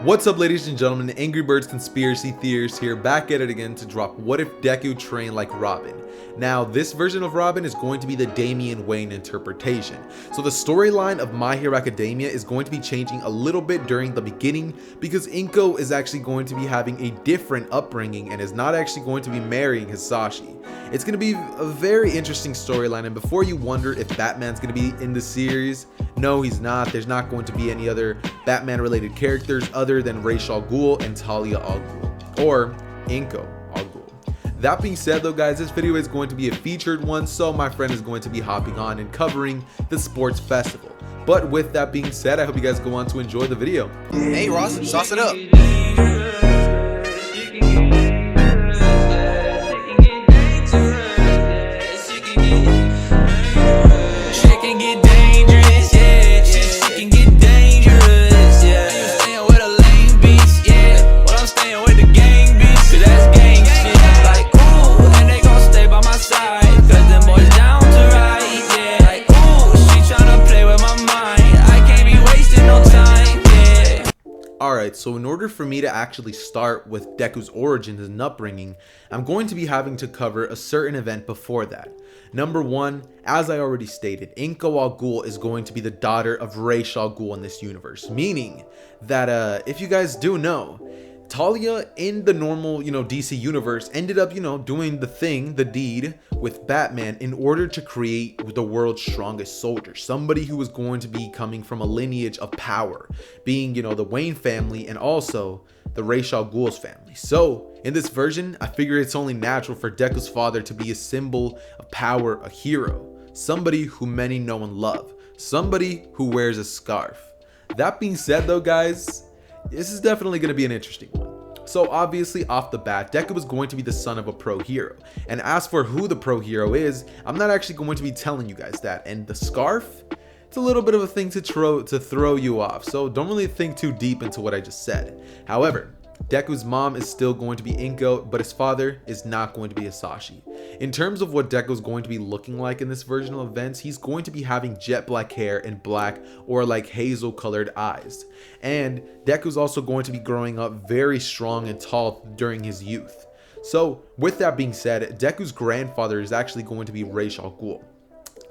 What's up, ladies and gentlemen? Angry Birds conspiracy theorists here, back at it again to drop what if Deku trained like Robin. Now, this version of Robin is going to be the Damian Wayne interpretation. So the storyline of My Hero Academia is going to be changing a little bit during the beginning because Inko is actually going to be having a different upbringing and is not actually going to be marrying Hisashi. It's going to be a very interesting storyline, and before you wonder if Batman's going to be in the series, no, he's not. There's not going to be any other Batman related characters other than Ra's al Ghul and Talia al Ghul, or Inko al Ghul. That being said though, guys, this video is going to be a featured one, so my friend is going to be hopping on and covering the sports festival. But with that being said, I hope you guys go on to enjoy the video. Hey Ross, sauce it up. Alright, so in order for me to actually start with Deku's origins and upbringing, I'm going to be having to cover a certain event before that. Number one, as I already stated, Inko al Ghul is going to be the daughter of Ra's al Ghul in this universe, meaning that if you guys do know, Talia in the normal, DC universe ended up, doing the deed with Batman in order to create the world's strongest soldier. Somebody who was going to be coming from a lineage of power, being, the Wayne family and also the Ra's al Ghul's family. So in this version, I figure it's only natural for Deku's father to be a symbol of power, a hero, somebody who many know and love, somebody who wears a scarf. That being said though, guys, this is definitely going to be an interesting one. So obviously off the bat, Deku is going to be the son of a pro hero. And as for who the pro hero is, I'm not actually going to be telling you guys that. And the scarf, it's a little bit of a thing to throw you off. So don't really think too deep into what I just said. However, Deku's mom is still going to be Inko, but his father is not going to be Hisashi. In terms of what Deku is going to be looking like in this version of events, he's going to be having jet black hair and black or like hazel colored eyes. And Deku's also going to be growing up very strong and tall during his youth. So with that being said, Deku's grandfather is actually going to be Ra's al Ghul.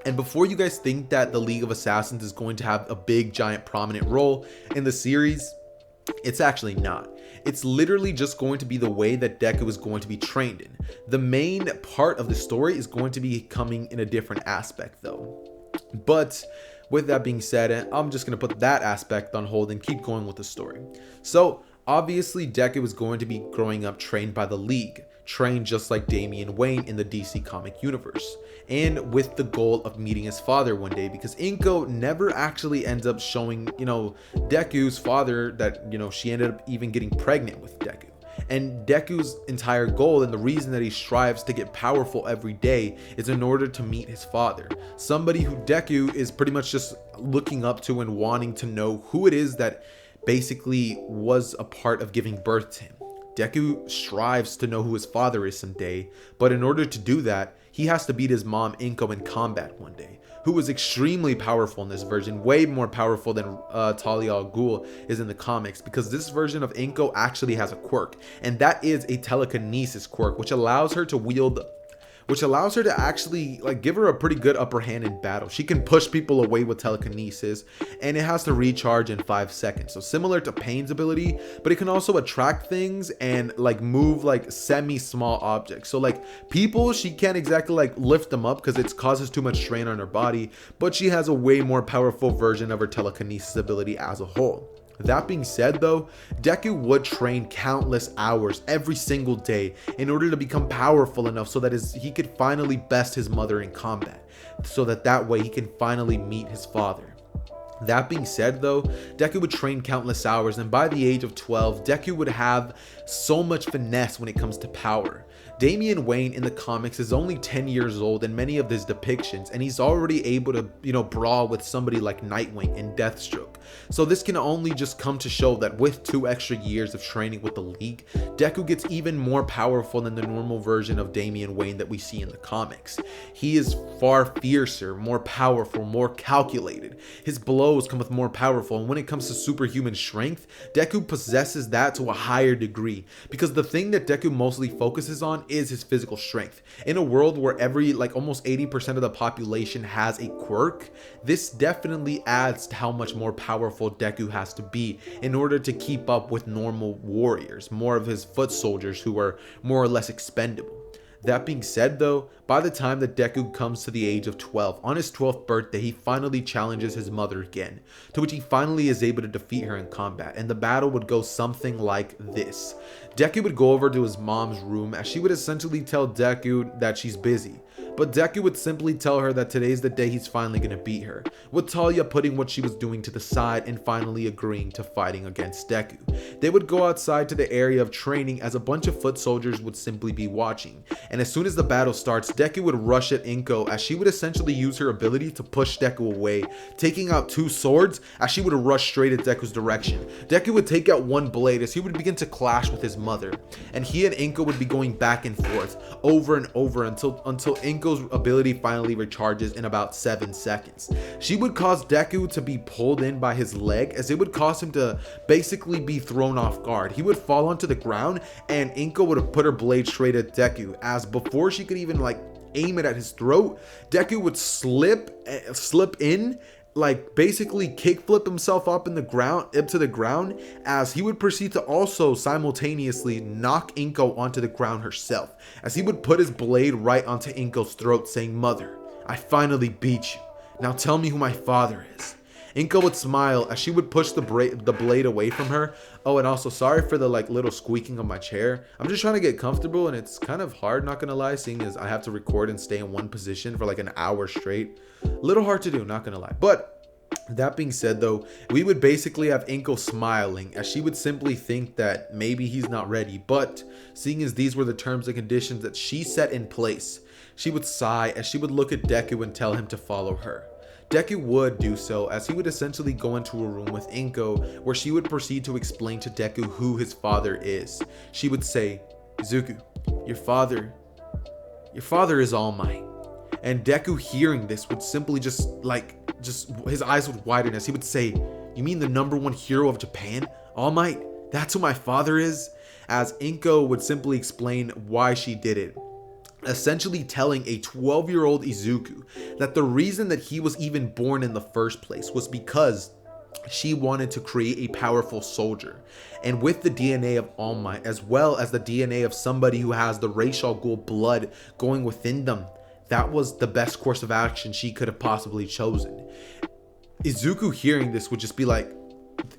And before you guys think that the League of Assassins is going to have a big giant prominent role in the series, it's actually not. It's literally just going to be the way that Deku is going to be trained in. The main part of the story is going to be coming in a different aspect though. But with that being said, I'm just going to put that aspect on hold and keep going with the story. So obviously Deku is going to be growing up trained by the League, trained just like Damian Wayne in the DC comic universe, and with the goal of meeting his father one day, because Inko never actually ends up showing, Deku's father that, she ended up even getting pregnant with Deku. And Deku's entire goal and the reason that he strives to get powerful every day is in order to meet his father, somebody who Deku is pretty much just looking up to and wanting to know who it is that basically was a part of giving birth to him. Deku strives to know who his father is someday, but in order to do that, he has to beat his mom Inko in combat one day, who was extremely powerful in this version, way more powerful than Talia al Ghul is in the comics, because this version of Inko actually has a quirk, and that is a telekinesis quirk, which allows her to actually give her a pretty good upper hand in battle. She can push people away with telekinesis, and it has to recharge in 5 seconds. So similar to Pain's ability, but it can also attract things and move semi-small objects. So people, she can't exactly lift them up because it causes too much strain on her body, but she has a way more powerful version of her telekinesis ability as a whole. That being said though, Deku would train countless hours every single day in order to become powerful enough so that he could finally best his mother in combat, so that way he can finally meet his father. That being said though, Deku would train countless hours, and by the age of 12, Deku would have so much finesse when it comes to power. Damian Wayne in the comics is only 10 years old in many of his depictions, and he's already able to, brawl with somebody like Nightwing and Deathstroke. So this can only just come to show that with 2 extra years of training with the League, Deku gets even more powerful than the normal version of Damian Wayne that we see in the comics. He is far fiercer, more powerful, more calculated. His blows foes cometh more powerful, and when it comes to superhuman strength, Deku possesses that to a higher degree, because the thing that Deku mostly focuses on is his physical strength. In a world where almost 80% of the population has a quirk, this definitely adds to how much more powerful Deku has to be in order to keep up with normal warriors, more of his foot soldiers who are more or less expendable. That being said though, by the time that Deku comes to the age of 12, on his 12th birthday, he finally challenges his mother again, to which he finally is able to defeat her in combat, and the battle would go something like this. Deku would go over to his mom's room as she would essentially tell Deku that she's busy, but Deku would simply tell her that today's the day he's finally gonna beat her, with Talia putting what she was doing to the side and finally agreeing to fighting against Deku. They would go outside to the area of training as a bunch of foot soldiers would simply be watching, and as soon as the battle starts, Deku would rush at Inko as she would essentially use her ability to push Deku away, taking out two swords as she would rush straight at Deku's direction. Deku would take out one blade as he would begin to clash with his mother, and he and Inko would be going back and forth over and over until Inko's ability finally recharges in about 7 seconds. She would cause Deku to be pulled in by his leg as it would cause him to basically be thrown off guard. He would fall onto the ground and Inko would have put her blade straight at Deku, as before she could even aim it at his throat, Deku would slip in, basically kickflip himself up to the ground, as he would proceed to also simultaneously knock Inko onto the ground herself, as he would put his blade right onto Inko's throat, saying, "Mother, I finally beat you. Now tell me who my father is." Inko would smile as she would push the blade away from her. Oh, and also sorry for the little squeaking of my chair. I'm just trying to get comfortable, and it's kind of hard, not gonna lie, seeing as I have to record and stay in one position for an hour straight. Little hard to do, not gonna lie. But that being said though, we would basically have Inko smiling as she would simply think that maybe he's not ready, but seeing as these were the terms and conditions that she set in place, she would sigh as she would look at Deku and tell him to follow her. Deku would do so as he would essentially go into a room with Inko where she would proceed to explain to Deku who his father is. She would say, "Izuku, your father is All Might." And Deku, hearing this, would simply just his eyes would widen as he would say, "You mean the #1 hero of Japan? All Might? That's who my father is?" As Inko would simply explain why she did it, essentially telling a 12-year-old Izuku that the reason that he was even born in the first place was because she wanted to create a powerful soldier, and with the DNA of All Might, as well as the DNA of somebody who has the racial Ghul blood going within them, that was the best course of action she could have possibly chosen. Izuku, hearing this, would just be like,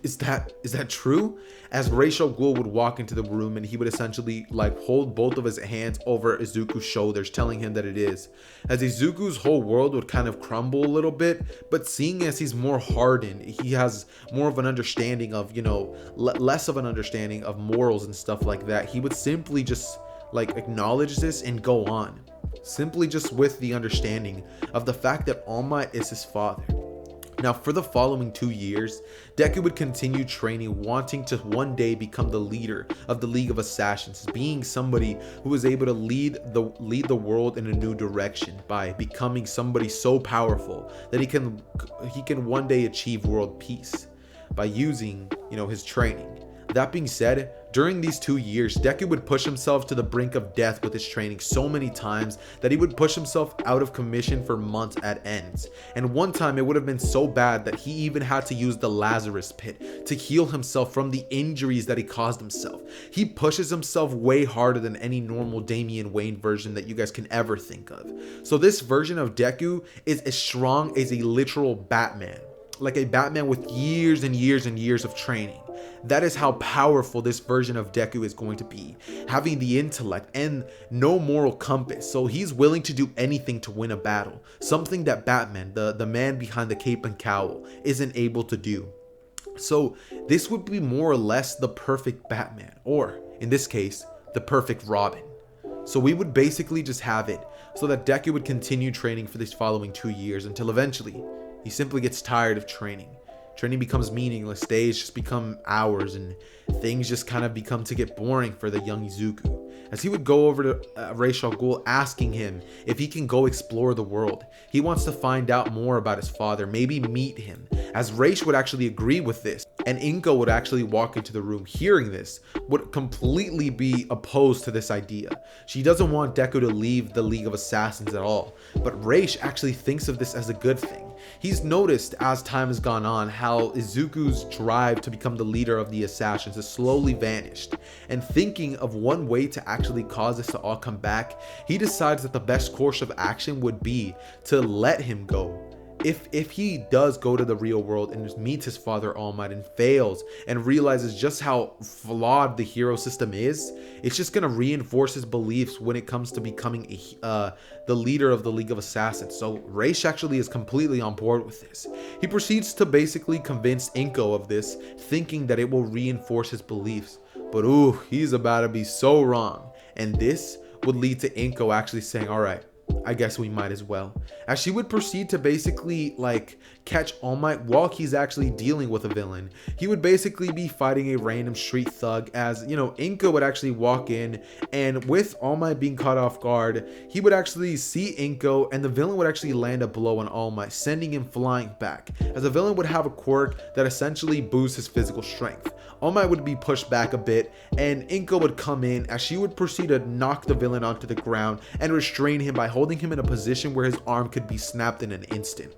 is that true? As Racial Ghul would walk into the room and he would essentially hold both of his hands over Izuku's shoulders, telling him that it is. As Izuku's whole world would kind of crumble a little bit, but seeing as he's more hardened, he has more of an understanding of, less of an understanding of morals and stuff like that, he would simply just acknowledge this and go on. Simply just with the understanding of the fact that All Might is his father. Now, for the following 2 years, Deku would continue training, wanting to one day become the leader of the League of Assassins, being somebody who was able to lead the world in a new direction by becoming somebody so powerful that he can one day achieve world peace by using, his training. That being said, during these 2 years, Deku would push himself to the brink of death with his training so many times that he would push himself out of commission for months at ends. And one time it would have been so bad that he even had to use the Lazarus Pit to heal himself from the injuries that he caused himself. He pushes himself way harder than any normal Damian Wayne version that you guys can ever think of. So this version of Deku is as strong as a literal Batman. Like a Batman with years and years and years of training. That is how powerful this version of Deku is going to be, having the intellect and no moral compass, so he's willing to do anything to win a battle, something that Batman, the man behind the cape and cowl, isn't able to do. So this would be more or less the perfect Batman, or in this case, the perfect Robin. So we would basically just have it so that Deku would continue training for these following 2 years until eventually he simply gets tired of training Training becomes meaningless, days just become hours, and things just kind of become to get boring for the young Izuku. As he would go over to Ra's al Ghul asking him if he can go explore the world. He wants to find out more about his father, maybe meet him. As Ra's would actually agree with this, and Inko would actually walk into the room hearing this, would completely be opposed to this idea. She doesn't want Deku to leave the League of Assassins at all, but Ra's actually thinks of this as a good thing. He's noticed as time has gone on how Izuku's drive to become the leader of the Assassins has slowly vanished, and thinking of one way to actually cause this to all come back, he decides that the best course of action would be to let him go. If he does go to the real world and just meets his father All Might and fails and realizes just how flawed the hero system is, it's just going to reinforce his beliefs when it comes to becoming the leader of the League of Assassins. So Ra's actually is completely on board with this. He proceeds to basically convince Inko of this, thinking that it will reinforce his beliefs. But ooh, he's about to be so wrong. And this would lead to Inko actually saying, alright, I guess we might as well. As she would proceed to basically like catch All Might while he's actually dealing with a villain. He would basically be fighting a random street thug as, you know, Inko would actually walk in, and with All Might being caught off guard, he would actually see Inko and the villain would actually land a blow on All Might, sending him flying back, as the villain would have a quirk that essentially boosts his physical strength. All Might would be pushed back a bit, and Inko would come in as she would proceed to knock the villain onto the ground and restrain him by holding him in a position where his arm could be snapped in an instant.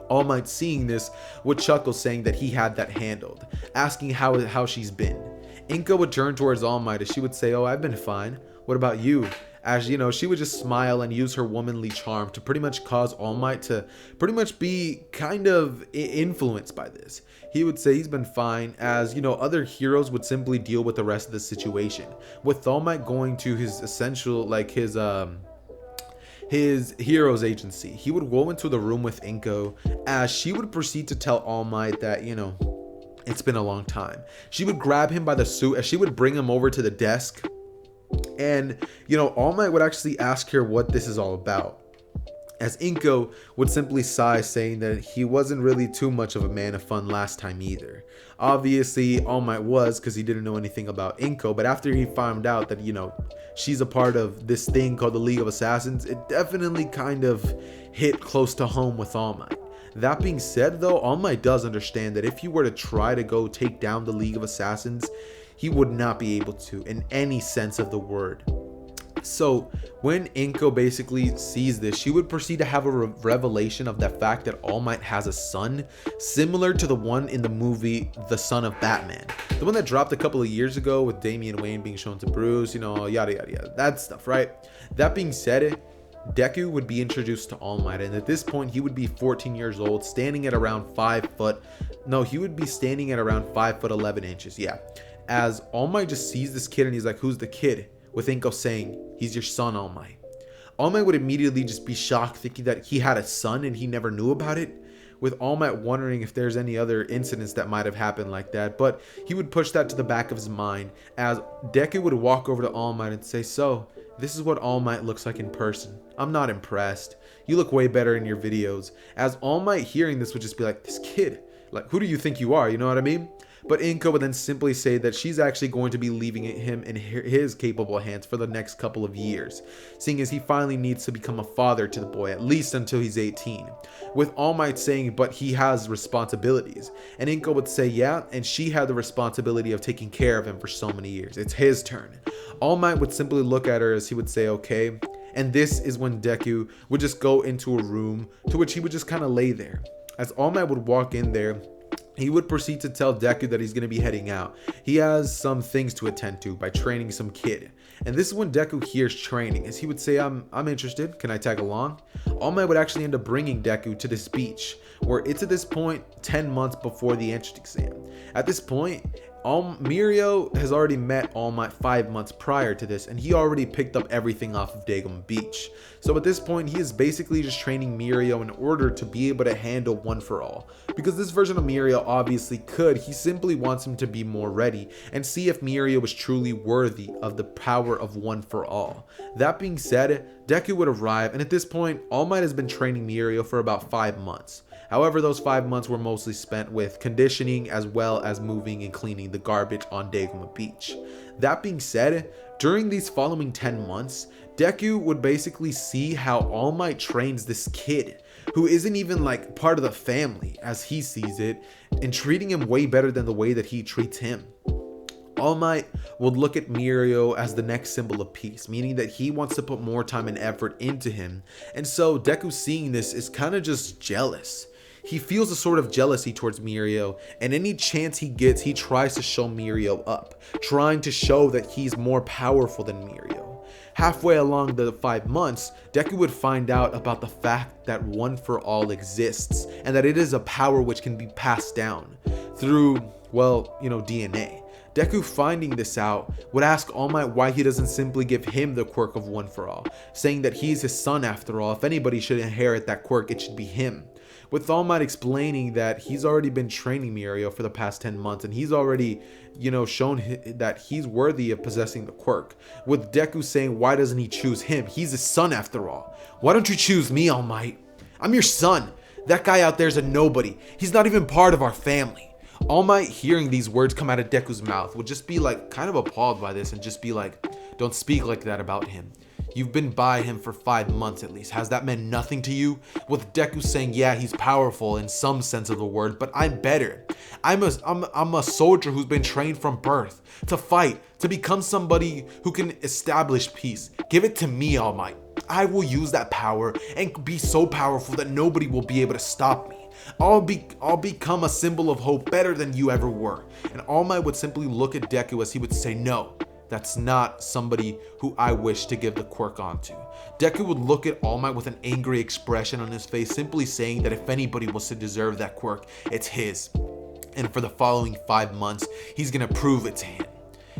All Might, seeing this, would chuckle, saying that he had that handled, asking how she's been. Inko would turn towards All Might as she would say, "Oh, I've been fine. What about you?" As you know, she would just smile and use her womanly charm to pretty much cause All Might to pretty much be kind of influenced by this. He would say he's been fine, as you know, other heroes would simply deal with the rest of the situation, with All Might going to his essential, like his hero's agency. He would go into the room with Inko as she would proceed to tell All Might that, you know, it's been a long time. She would grab him by the suit as she would bring him over to the desk, and you know, All Might would actually ask her what this is all about, as Inko would simply sigh, saying that he wasn't really too much of a man of fun last time either. Obviously All Might was, because he didn't know anything about Inko, but after he found out that, you know, she's a part of this thing called the League of Assassins, it definitely kind of hit close to home with All Might. That being said though, All Might does understand that if he were to try to go take down the League of Assassins, he would not be able to in any sense of the word. So when Inko basically sees this, she would proceed to have a revelation of the fact that All Might has a son similar to the one in the movie The Son of Batman, the one that dropped a couple of years ago with Damian Wayne being shown to Bruce, you know, yada yada yada, that stuff, right? That being said, Deku would be introduced to All Might, and at this point he would be 14 years old, standing at around 5 foot, no, he would be standing at around 5 foot 11 inches, yeah. As All Might just sees this kid and he's like, "Who's the kid?" With Inko saying, "He's your son, All Might." All Might would immediately just be shocked, thinking that he had a son and he never knew about it, with All Might wondering if there's any other incidents that might have happened like that, but he would push that to the back of his mind, as Deku would walk over to All Might and say, "So, this is what All Might looks like in person. I'm not impressed. You look way better in your videos." As All Might hearing this would just be like, "This kid, like, who do you think you are?" You know what I mean? But Inko would then simply say that she's actually going to be leaving him in his capable hands for the next couple of years, seeing as he finally needs to become a father to the boy, at least until he's 18. With All Might saying, "But he has responsibilities." And Inko would say, "Yeah, and she had the responsibility of taking care of him for so many years. It's his turn." All Might would simply look at her as he would say, "Okay." And this is when Deku would just go into a room to which he would just kind of lay there. As All Might would walk in there, he would proceed to tell Deku that he's going to be heading out. He has some things to attend to by training some kid. And this is when Deku hears training, as he would say, I'm interested. Can I tag along?" All Might would actually end up bringing Deku to this beach, where it's at this point 10 months before the entrance exam. At this point, Mirio has already met All Might 5 months prior to this, and he already picked up everything off of Dagum Beach. So at this point, he is basically just training Mirio in order to be able to handle One for All. Because this version of Mirio obviously could, he simply wants him to be more ready and see if Mirio is truly worthy of the power of One for All. That being said, Deku would arrive, and at this point, All Might has been training Mirio for about 5 months. However, those 5 months were mostly spent with conditioning as well as moving and cleaning the garbage on Dagoma Beach. That being said, during these following 10 months, Deku would basically see how All Might trains this kid who isn't even like part of the family as he sees it, and treating him way better than the way that he treats him. All Might would look at Mirio as the next symbol of peace, meaning that he wants to put more time and effort into him. And so Deku, seeing this, is kind of just jealous. He feels a sort of jealousy towards Mirio, and any chance he gets, he tries to show Mirio up, trying to show that he's more powerful than Mirio. Halfway along the 5 months, Deku would find out about the fact that One for All exists, and that it is a power which can be passed down through, well, DNA. Deku, finding this out, would ask All Might why he doesn't simply give him the quirk of One for All, saying that he's his son after all. If anybody should inherit that quirk, it should be him. With All Might explaining that he's already been training Mirio for the past 10 months and he's already, shown that he's worthy of possessing the quirk. With Deku saying, why doesn't he choose him? He's his son after all. Why don't you choose me, All Might? I'm your son. That guy out there's a nobody. He's not even part of our family. All Might, hearing these words come out of Deku's mouth, would just be like kind of appalled by this and just be like, don't speak like that about him. You've been by him for 5 months at least. Has that meant nothing to you? With Deku saying, yeah, he's powerful in some sense of the word, but I'm better. I'm a soldier who's been trained from birth to fight, to become somebody who can establish peace. Give it to me, All Might. I will use that power and be so powerful that nobody will be able to stop me. I'll become a symbol of hope better than you ever were. And All Might would simply look at Deku as he would say, no, that's not somebody who I wish to give the quirk onto. Deku would look at All Might with an angry expression on his face, simply saying that if anybody was to deserve that quirk, it's his. And for the following 5 months, he's gonna prove it to him.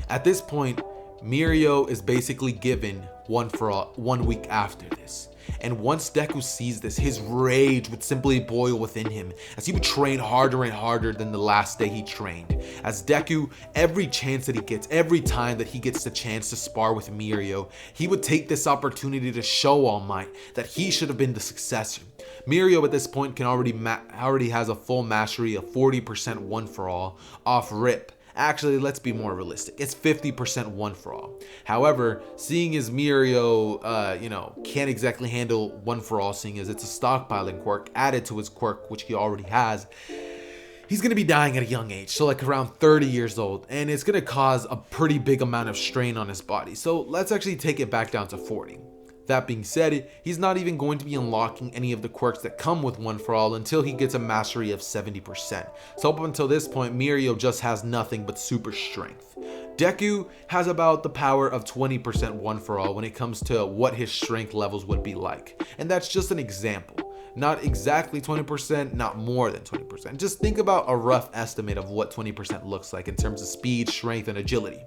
At this point, Mirio is basically given One for All 1 week after this. And once Deku sees this, his rage would simply boil within him as he would train harder and harder than the last day he trained. As Deku, every chance that he gets, every time that he gets the chance to spar with Mirio, he would take this opportunity to show All Might that he should have been the successor. Mirio at this point can already has a full mastery of 40% One for All off rip. Actually, let's be more realistic. It's 50% One for All. However, seeing as Mirio, can't exactly handle One for All, seeing as it's a stockpiling quirk added to his quirk, which he already has, he's going to be dying at a young age, so like around 30 years old, and it's going to cause a pretty big amount of strain on his body. So let's actually take it back down to 40. That being said, he's not even going to be unlocking any of the quirks that come with One for All until he gets a mastery of 70%. So up until this point, Mirio just has nothing but super strength. Deku has about the power of 20% One for All when it comes to what his strength levels would be like. And that's just an example. Not exactly 20%, not more than 20%. Just think about a rough estimate of what 20% looks like in terms of speed, strength, and agility.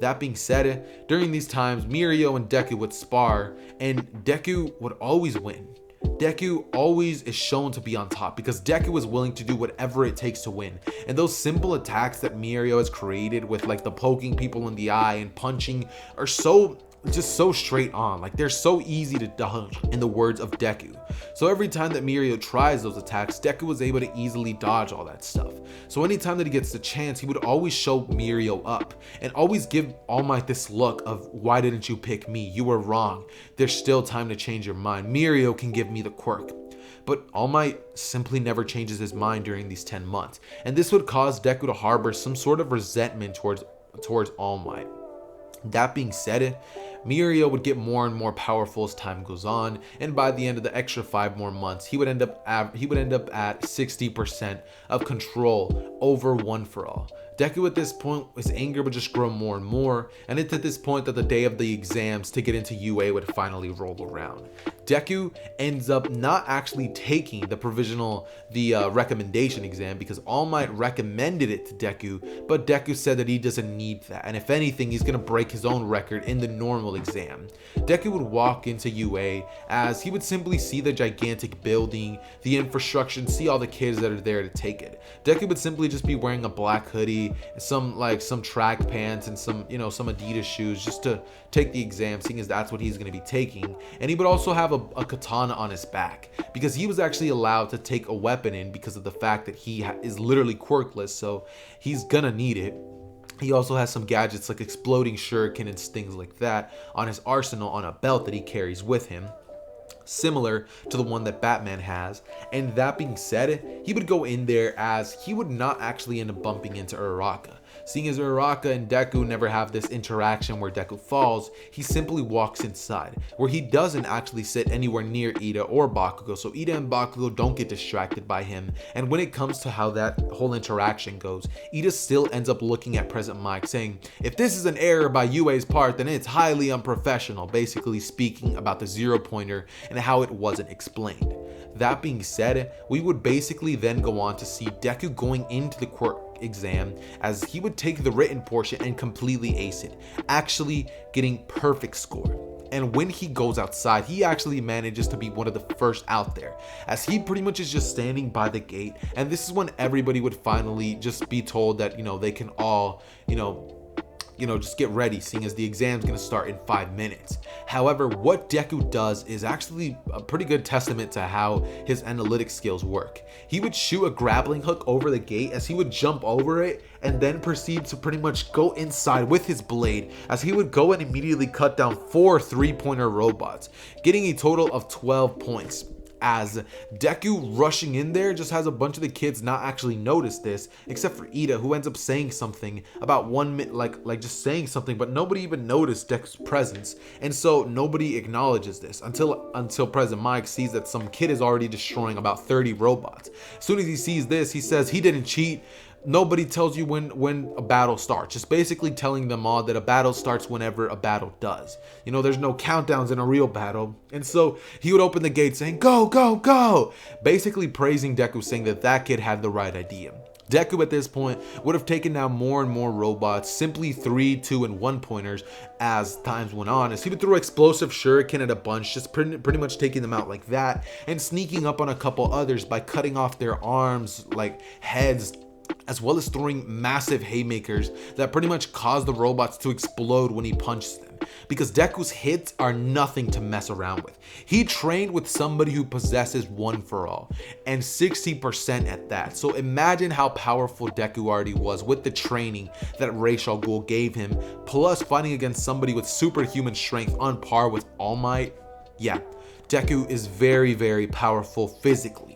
That being said, during these times, Mirio and Deku would spar, and Deku would always win. Deku always is shown to be on top because Deku is willing to do whatever it takes to win. And those simple attacks that Mirio has created with like the poking people in the eye and punching are so straight on. Like they're so easy to dodge, in the words of Deku. So every time that Mirio tries those attacks, Deku was able to easily dodge all that stuff. So anytime that he gets the chance, he would always show Mirio up and always give All Might this look of, why didn't you pick me? You were wrong. There's still time to change your mind. Mirio can give me the quirk. But All Might simply never changes his mind during these 10 months. And this would cause Deku to harbor some sort of resentment towards All Might. That being said, Mirio would get more and more powerful as time goes on, and by the end of the extra 5 more months, he would end up at 60% of control over One for All. Deku at this point, his anger would just grow more and more, and it's at this point that the day of the exams to get into UA would finally roll around. Deku ends up not actually taking the recommendation exam because All Might recommended it to Deku, but Deku said that he doesn't need that, and if anything, he's gonna break his own record in the normal exam. Deku would walk into UA as he would simply see the gigantic building, the infrastructure, and see all the kids that are there to take it. Deku would simply just be wearing a black hoodie, some track pants, and some Adidas shoes just to take the exam, seeing as that's what he's going to be taking. And he would also have a katana on his back, because he was actually allowed to take a weapon in because of the fact that he is literally quirkless, so he's gonna need it. He also has some gadgets like exploding shuriken and things like that on his arsenal on a belt that he carries with him, similar to the one that Batman has. And that being said, he would go in there as he would not actually end up bumping into Uraraka. Seeing as Uraraka and Deku never have this interaction where Deku falls, he simply walks inside, where he doesn't actually sit anywhere near Ida or Bakugo, so Ida and Bakugo don't get distracted by him. And when it comes to how that whole interaction goes, Ida still ends up looking at Present Mike saying, if this is an error by Yue's part, then it's highly unprofessional, basically speaking about the zero pointer and how it wasn't explained. That being said, we would basically then go on to see Deku going into the quirk exam, as he would take the written portion and completely ace it, actually getting perfect score. And when he goes outside, he actually manages to be one of the first out there, as he pretty much is just standing by the gate. And this is when everybody would finally just be told that, they can all, just get ready, seeing as the exam's gonna start in 5 minutes. However, what Deku does is actually a pretty good testament to how his analytic skills work. He would shoot a grappling hook over the gate, as he would jump over it and then proceed to pretty much go inside with his blade, as he would go and immediately cut down 4 3-pointer robots, getting a total of 12 points. As Deku rushing in there just has a bunch of the kids not actually notice this, except for Ida, who ends up saying something about 1 minute, like just saying something, but nobody even noticed Deku's presence, and so nobody acknowledges this until President Mike sees that some kid is already destroying about 30 robots. As soon as he sees this, he says he didn't cheat. Nobody tells you when a battle starts. Just basically telling them all that a battle starts whenever a battle does. There's no countdowns in a real battle. And so he would open the gate saying, go, go, go. Basically praising Deku, saying that kid had the right idea. Deku at this point would have taken down more and more robots, simply 3, 2, and 1 pointers as times went on, as he would throw explosive shuriken at a bunch, just pretty much taking them out like that, and sneaking up on a couple others by cutting off their arms, like heads, as well as throwing massive haymakers that pretty much cause the robots to explode when he punches them, because Deku's hits are nothing to mess around with. He trained with somebody who possesses one for all, and 60% at that. So imagine how powerful Deku already was with the training that Ra's al Ghul gave him, plus fighting against somebody with superhuman strength on par with All Might. Yeah, Deku is very, very powerful physically.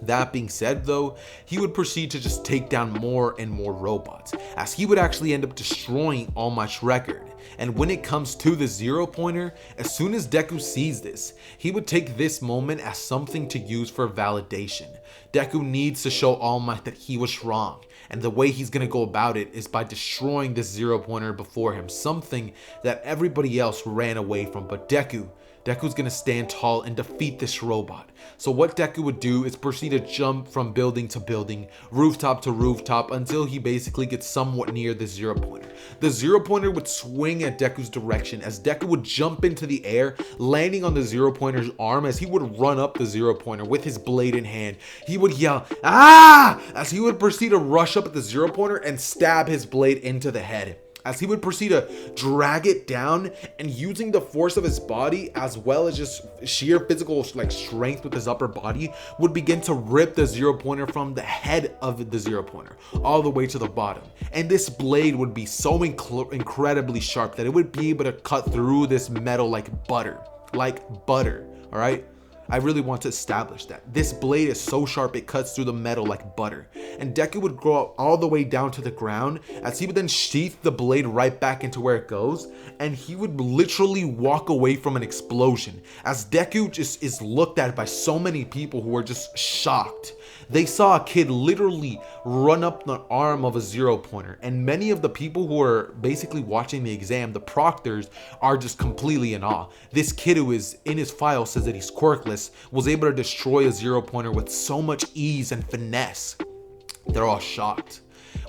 That being said though, he would proceed to just take down more and more robots, as he would actually end up destroying All Might's record. And when it comes to the zero pointer, as soon as Deku sees this, he would take this moment as something to use for validation. Deku needs to show All Might that he was wrong, and the way he's gonna go about it is by destroying this zero pointer before him, something that everybody else ran away from. But Deku's gonna stand tall and defeat this robot. So what Deku would do is proceed to jump from building to building, rooftop to rooftop, until he basically gets somewhat near the zero pointer. The zero pointer would swing at Deku's direction, as Deku would jump into the air, landing on the zero pointer's arm. As he would run up the zero pointer with his blade in hand, he would yell, "Ah!" as he would proceed to rush up at the zero pointer and stab his blade into the head, as he would proceed to drag it down, and using the force of his body as well as just sheer physical strength with his upper body, would begin to rip the zero pointer from the head of the zero pointer all the way to the bottom. And this blade would be so incredibly sharp that it would be able to cut through this metal like butter, all right? I really want to establish that. This blade is so sharp it cuts through the metal like butter. And Deku would go all the way down to the ground, as he would then sheath the blade right back into where it goes, and he would literally walk away from an explosion, as Deku just is looked at by so many people who are just shocked. They saw a kid literally run up the arm of a zero pointer, and many of the people who are basically watching the exam, the proctors, are just completely in awe. This kid, who is in his file says that he's quirkless, was able to destroy a zero pointer with so much ease and finesse. They're all shocked.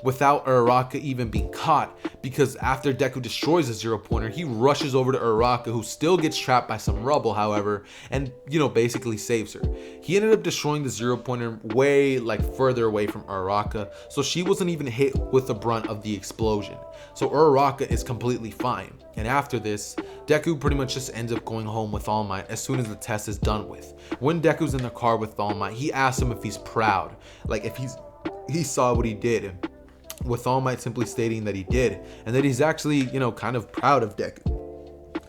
without Uraraka even being caught, because after Deku destroys the zero pointer, he rushes over to Uraraka, who still gets trapped by some rubble, however, and basically saves her. He ended up destroying the zero pointer way further away from Uraraka, so she wasn't even hit with the brunt of the explosion. So Uraraka is completely fine. And after this, Deku pretty much just ends up going home with All Might as soon as the test is done with. When Deku's in the car with All Might, he asks him if he's proud, if he saw what he did, with All Might simply stating that he did, and that he's actually, kind of proud of Deku.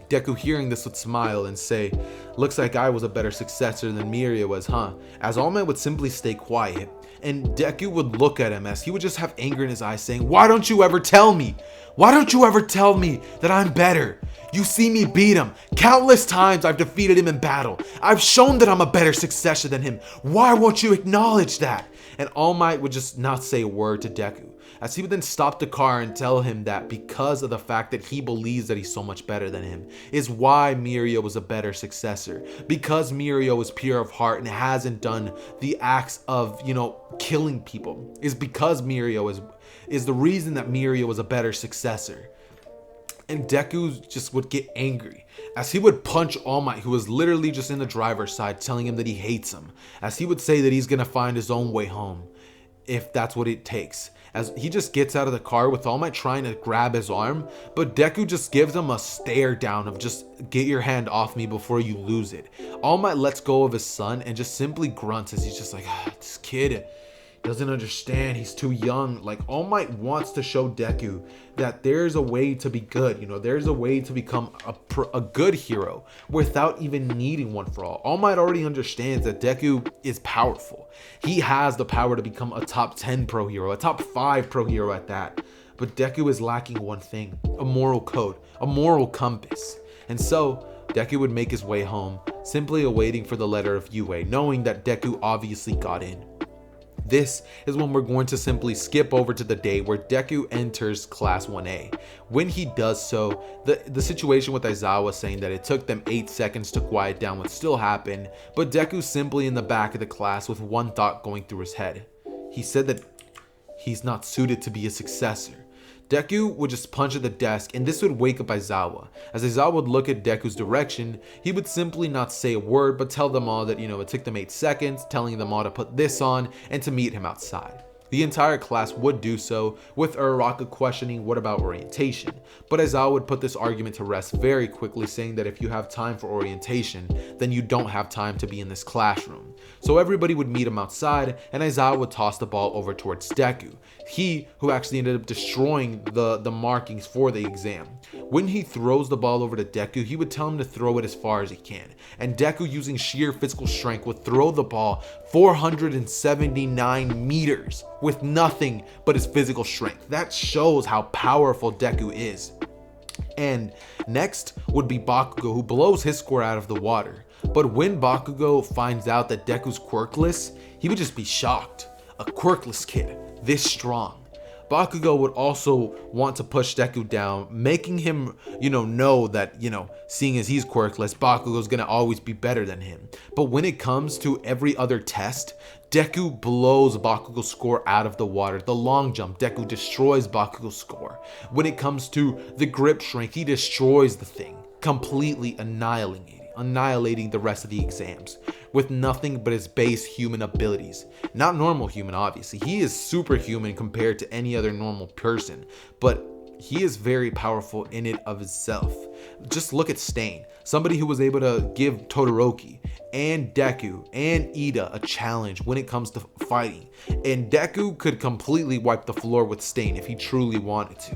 Deku, hearing this, would smile and say, "Looks like I was a better successor than Miria was, huh?" As All Might would simply stay quiet, and Deku would look at him as he would just have anger in his eyes, saying, "Why don't you ever tell me? Why don't you ever tell me that I'm better? You see me beat him. Countless times I've defeated him in battle. I've shown that I'm a better successor than him. Why won't you acknowledge that?" And All Might would just not say a word to Deku, as he would then stop the car and tell him that because of the fact that he believes that he's so much better than him is why Miria was a better successor. Because Miria was pure of heart and hasn't done the acts of, killing people, is because Miria is the reason that Miria was a better successor. And Deku just would get angry as he would punch All Might, who was literally just in the driver's side, telling him that he hates him, as he would say that he's gonna find his own way home if that's what it takes. As he just gets out of the car with All Might trying to grab his arm, but Deku just gives him a stare down of just get your hand off me before you lose it. All Might lets go of his son and just simply grunts as he's just like, this kid doesn't understand, he's too young. All Might wants to show Deku that there's a way to be good, there's a way to become a good hero without even needing one for all. All Might already understands that Deku is powerful. He has the power to become a top 10 pro hero, a top 5 pro hero at that. But Deku is lacking one thing, a moral code, a moral compass. And so Deku would make his way home, simply awaiting for the letter of Yue, knowing that Deku obviously got in. This is when we're going to simply skip over to the day where Deku enters Class 1A. When he does so, the situation with Aizawa saying that it took them 8 seconds to quiet down would still happen, but Deku's simply in the back of the class with one thought going through his head. He said that he's not suited to be a successor. Deku would just punch at the desk, and this would wake up Aizawa. As Aizawa would look at Deku's direction, he would simply not say a word, but tell them all that, it took them 8 seconds, telling them all to put this on and to meet him outside. The entire class would do so, with Uraraka questioning what about orientation, but Aizawa would put this argument to rest very quickly, saying that if you have time for orientation, then you don't have time to be in this classroom. So everybody would meet him outside, and Aizawa would toss the ball over towards Deku, he who actually ended up destroying the markings for the exam. When he throws the ball over to Deku, he would tell him to throw it as far as he can, and Deku, using sheer physical strength, would throw the ball 479 meters with nothing but his physical strength. That shows how powerful Deku is. And next would be Bakugo, who blows his score out of the water. But when Bakugo finds out that Deku's quirkless, he would just be shocked. A quirkless kid, this strong. Bakugo would also want to push Deku down, making him, know that, seeing as he's quirkless, Bakugo's gonna always be better than him. But when it comes to every other test, Deku blows Bakugo's score out of the water. The long jump, Deku destroys Bakugo's score. When it comes to the grip strength, he destroys the thing, completely annihilating the rest of the exams with nothing but his base human abilities. Not normal human, obviously. He is superhuman compared to any other normal person, but he is very powerful in it of itself. Just look at Stain, somebody who was able to give Todoroki and Deku and Ida a challenge when it comes to fighting, and Deku could completely wipe the floor with Stain if he truly wanted to.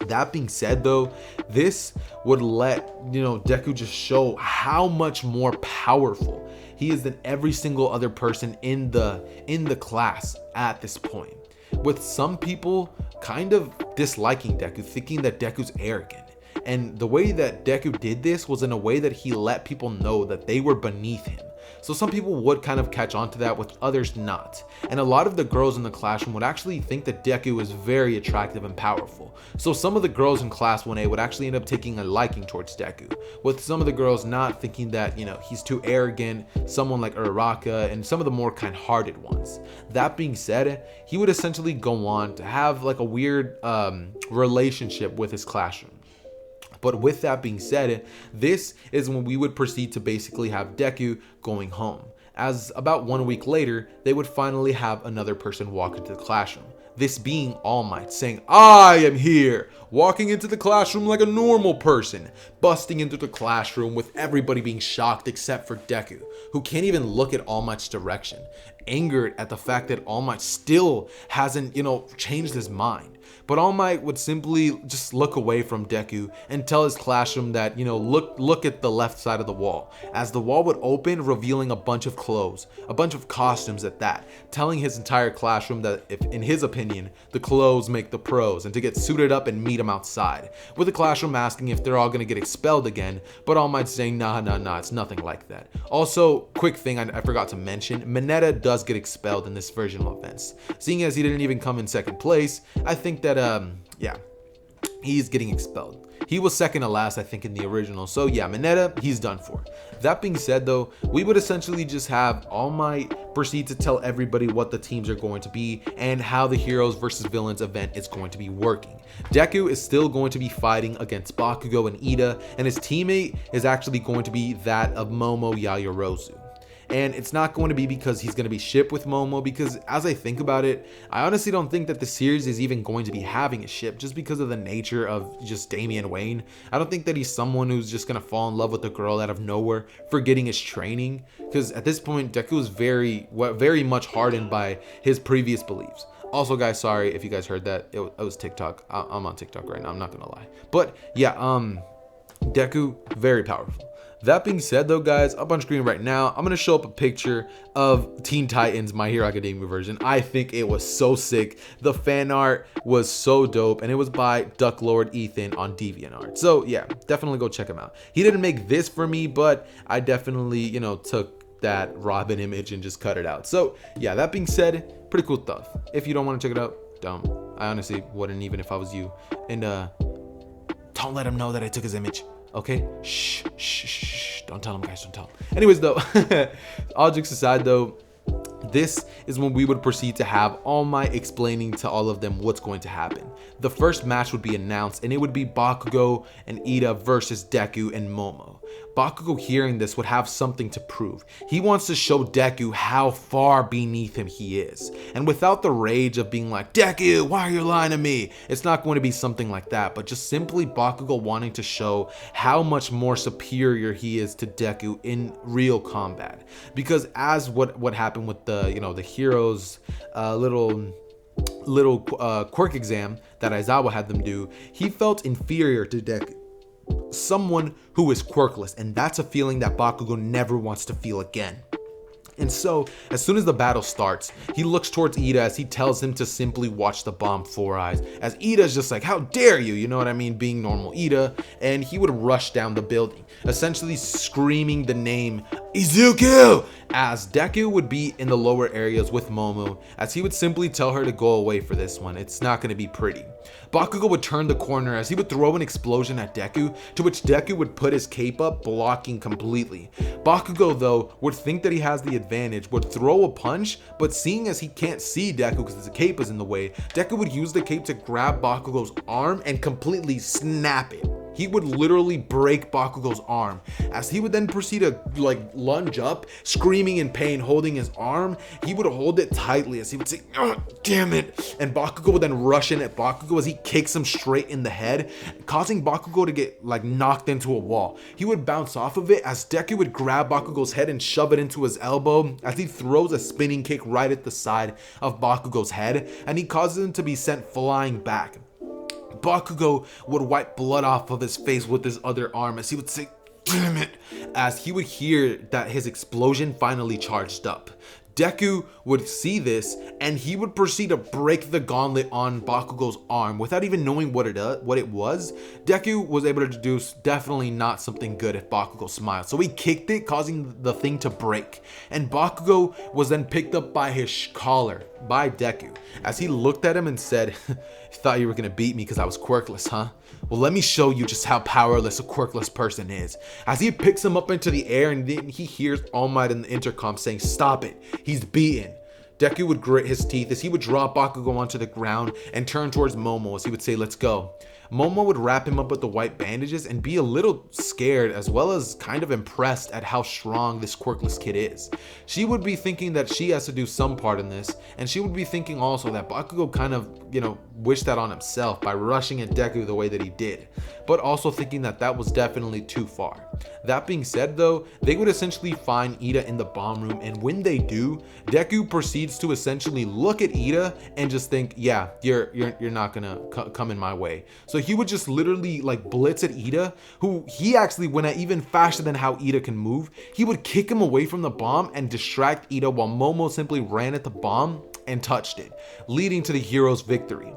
That being said, though, this would let Deku just show how much more powerful he is than every single other person in the class at this point, with some people kind of disliking Deku, thinking that Deku's arrogant. And the way that Deku did this was in a way that he let people know that they were beneath him. So some people would kind of catch on to that, with others not. And a lot of the girls in the classroom would actually think that Deku is very attractive and powerful. So some of the girls in class 1A would actually end up taking a liking towards Deku, with some of the girls not thinking that, you know, he's too arrogant, someone like Uraraka, and some of the more kind-hearted ones. That being said, he would essentially go on to have like a weird relationship with his classroom. But with that being said, this is when we would proceed to basically have Deku going home, as about 1 week later, they would finally have another person walk into the classroom. This being All Might, saying, "I am here," walking into the classroom like a normal person, busting into the classroom with everybody being shocked except for Deku, who can't even look at All Might's direction, angered at the fact that All Might still hasn't, changed his mind. But All Might would simply just look away from Deku and tell his classroom that, look at the left side of the wall, as the wall would open, revealing a bunch of clothes, a bunch of costumes at that, telling his entire classroom that if, in his opinion, the clothes make the pros, and to get suited up and meet him outside, with the classroom asking if they're all gonna get expelled again, but All Might saying, nah, it's nothing like that. Also, quick thing I forgot to mention, Mineta does get expelled in this version of events. Seeing as he didn't even come in second place, I think that he's getting expelled. He was second to last, I think, in the original. So yeah, Mineta, he's done for. That being said though, we would essentially just have All Might proceed to tell everybody what the teams are going to be and how the heroes versus villains event is going to be working. Deku is still going to be fighting against Bakugo and Ida, and his teammate is actually going to be that of Momo Yaoyorozu. And it's not going to be because he's going to be shipped with Momo, because as I think about it, I honestly don't think that the series is even going to be having a ship, just because of the nature of just Damian Wayne. I don't think that he's someone who's just going to fall in love with a girl out of nowhere, forgetting his training, because at this point Deku is very much hardened by his previous beliefs. Also, guys, sorry if you guys heard that. It was TikTok. I'm on TikTok right now, I'm not gonna lie. But yeah, Deku, very powerful. That being said though, guys, up on screen right now, I'm gonna show up a picture of Teen Titans My Hero Academia version. I think it was so sick. The fan art was so dope, and it was by Duck Lord Ethan on DeviantArt. So yeah, definitely go check him out. He didn't make this for me, but I definitely, took that Robin image and just cut it out. So yeah, that being said, pretty cool stuff. If you don't want to check it out, don't. I honestly wouldn't, even if I was you. And don't let him know that I took his image. Okay, shh, don't tell him, guys, don't tell him. Anyways though, all jokes aside though, this is when we would proceed to have All Might explaining to all of them what's going to happen. The first match would be announced, and it would be Bakugo and Ida versus Deku and Momo. Bakugo, hearing this, would have something to prove. He wants to show Deku how far beneath him he is. And without the rage of being like, "Deku, why are you lying to me?" It's not going to be something like that, but just simply Bakugo wanting to show how much more superior he is to Deku in real combat. Because as what happened with the heroes little quirk exam that Aizawa had them do, he felt inferior to Deku, someone who is quirkless, and that's a feeling that Bakugo never wants to feel again. And so, as soon as the battle starts, he looks towards Ida as he tells him to simply watch the bomb 4 eyes, as Ida's just like, "How dare you," you know what I mean, being normal Ida, and he would rush down the building, essentially screaming the name Izuku, as Deku would be in the lower areas with Momo, as he would simply tell her to go away for this one. It's not going to be pretty. Bakugo would turn the corner as he would throw an explosion at Deku, to which Deku would put his cape up, blocking completely. Bakugo though would think that he has the advantage, would throw a punch, but seeing as he can't see Deku because his cape is in the way, Deku would use the cape to grab Bakugo's arm and completely snap it. He would literally break Bakugo's arm, as he would then proceed to lunge up, screaming in pain, holding his arm. He would hold it tightly as he would say, "Oh, damn it," and Bakugo would then rush in at Bakugo as he kicks him straight in the head, causing Bakugo to get knocked into a wall. He would bounce off of it as Deku would grab Bakugo's head and shove it into his elbow, as he throws a spinning kick right at the side of Bakugo's head, and he causes him to be sent flying back. Bakugo would wipe blood off of his face with his other arm as he would say, "Damn it," as he would hear that his explosion finally charged up. Deku would see this and he would proceed to break the gauntlet on Bakugo's arm without even knowing what it was. Deku was able to deduce definitely not something good if Bakugo smiled. So he kicked it, causing the thing to break. And Bakugo was then picked up by his collar by Deku as he looked at him and said, "You thought you were going to beat me because I was quirkless, huh? Well, let me show you just how powerless a quirkless person is." As he picks him up into the air and then he hears All Might in the intercom saying, "Stop it, he's beaten." Deku would grit his teeth as he would drop Bakugo onto the ground and turn towards Momo as he would say, "Let's go." Momo would wrap him up with the white bandages and be a little scared as well as kind of impressed at how strong this quirkless kid is. She would be thinking that she has to do some part in this, and she would be thinking also that Bakugo kind of, wished that on himself by rushing at Deku the way that he did, but also thinking that that was definitely too far. That being said though, they would essentially find Ida in the bomb room, and when they do, Deku proceeds to essentially look at Ida and just think, yeah, you're not gonna come in my way. So he would just literally like blitz at Ida, who he actually went at even faster than how Ida can move. He would kick him away from the bomb and distract Ida while Momo simply ran at the bomb and touched it, leading to the hero's victory.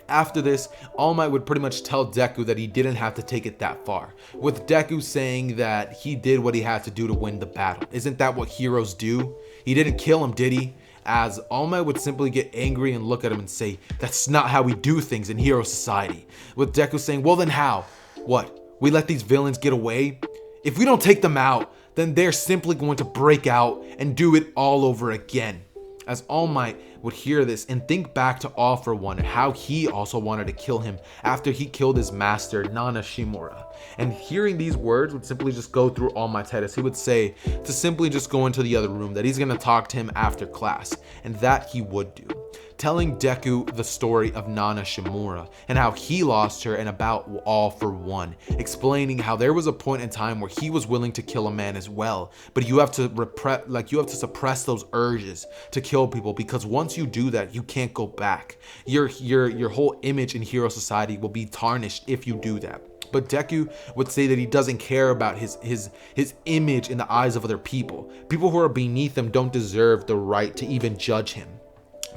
After this, All Might would pretty much tell Deku that he didn't have to take it that far, with Deku saying that he did what he had to do to win the battle. Isn't that what heroes do? He didn't kill him, did he? As All Might would simply get angry and look at him and say, "That's not how we do things in hero society." With Deku saying, "Well then how? What? We let these villains get away? If we don't take them out, then they're simply going to break out and do it all over again." As All Might would hear this and think back to All For One and how he also wanted to kill him after he killed his master, Nana Shimura. And hearing these words would simply just go through All Might's head as he would say to simply just go into the other room, that he's going to talk to him after class, and that he would do. Telling Deku the story of Nana Shimura and how he lost her and about All For One, explaining how there was a point in time where he was willing to kill a man as well, but you have to suppress those urges to kill people, because once you do that, you can't go back. Your whole image in hero society will be tarnished if you do that. But Deku would say that he doesn't care about his image in the eyes of other people. People who are beneath him don't deserve the right to even judge him.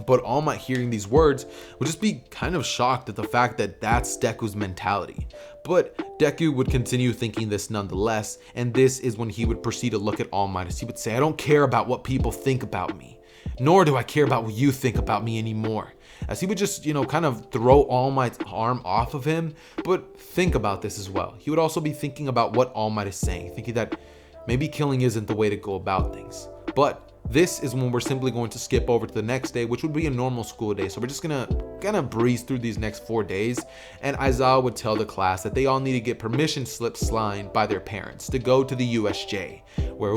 But All Might, hearing these words, would just be kind of shocked at the fact that that's Deku's mentality. But Deku would continue thinking this nonetheless, and this is when he would proceed to look at All Might as he would say, "I don't care about what people think about me, nor do I care about what you think about me anymore." As he would just, kind of throw All Might's arm off of him. But think about this as well. He would also be thinking about what All Might is saying, thinking that maybe killing isn't the way to go about things. But this is when we're simply going to skip over to the next day, which would be a normal school day. So we're just gonna kind of breeze through these next 4 days. And Aizawa would tell the class that they all need to get permission slips signed by their parents to go to the USJ, where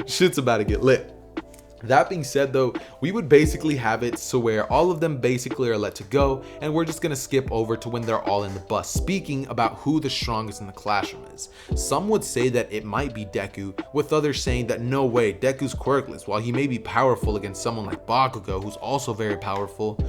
shit's about to get lit. That being said though, we would basically have it so where all of them basically are let to go, and we're just gonna skip over to when they're all in the bus speaking about who the strongest in the classroom is. Some would say that it might be Deku, with others saying that no way, Deku's quirkless. While he may be powerful against someone like Bakugo, who's also very powerful,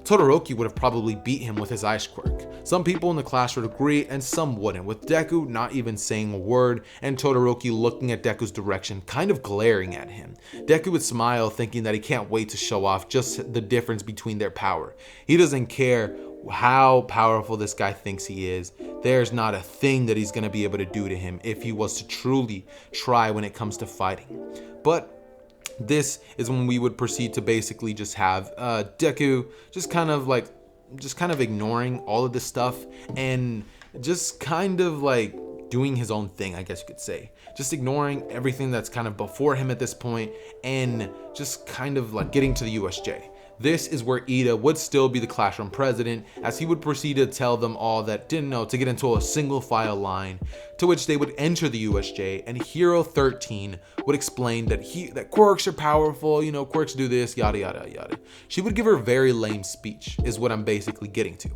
Todoroki would have probably beat him with his ice quirk. Some people in the class would agree and some wouldn't, with Deku not even saying a word and Todoroki looking at Deku's direction, kind of glaring at him. Deku would smile, thinking that he can't wait to show off just the difference between their power. He doesn't care how powerful this guy thinks he is. There's not a thing that he's going to be able to do to him if he was to truly try when it comes to fighting. But this is when we would proceed to basically just have Deku just kind of ignoring all of this stuff and just kind of like doing his own thing, I guess you could say. Just ignoring everything that's kind of before him at this point and just kind of like getting to the USJ. This is where Ida would still be the classroom president, as he would proceed to tell them all that didn't know to get into a single file line, to which they would enter the USJ, and Hero 13 would explain that quirks are powerful, quirks do this, yada yada yada. She would give her very lame speech, is what I'm basically getting to.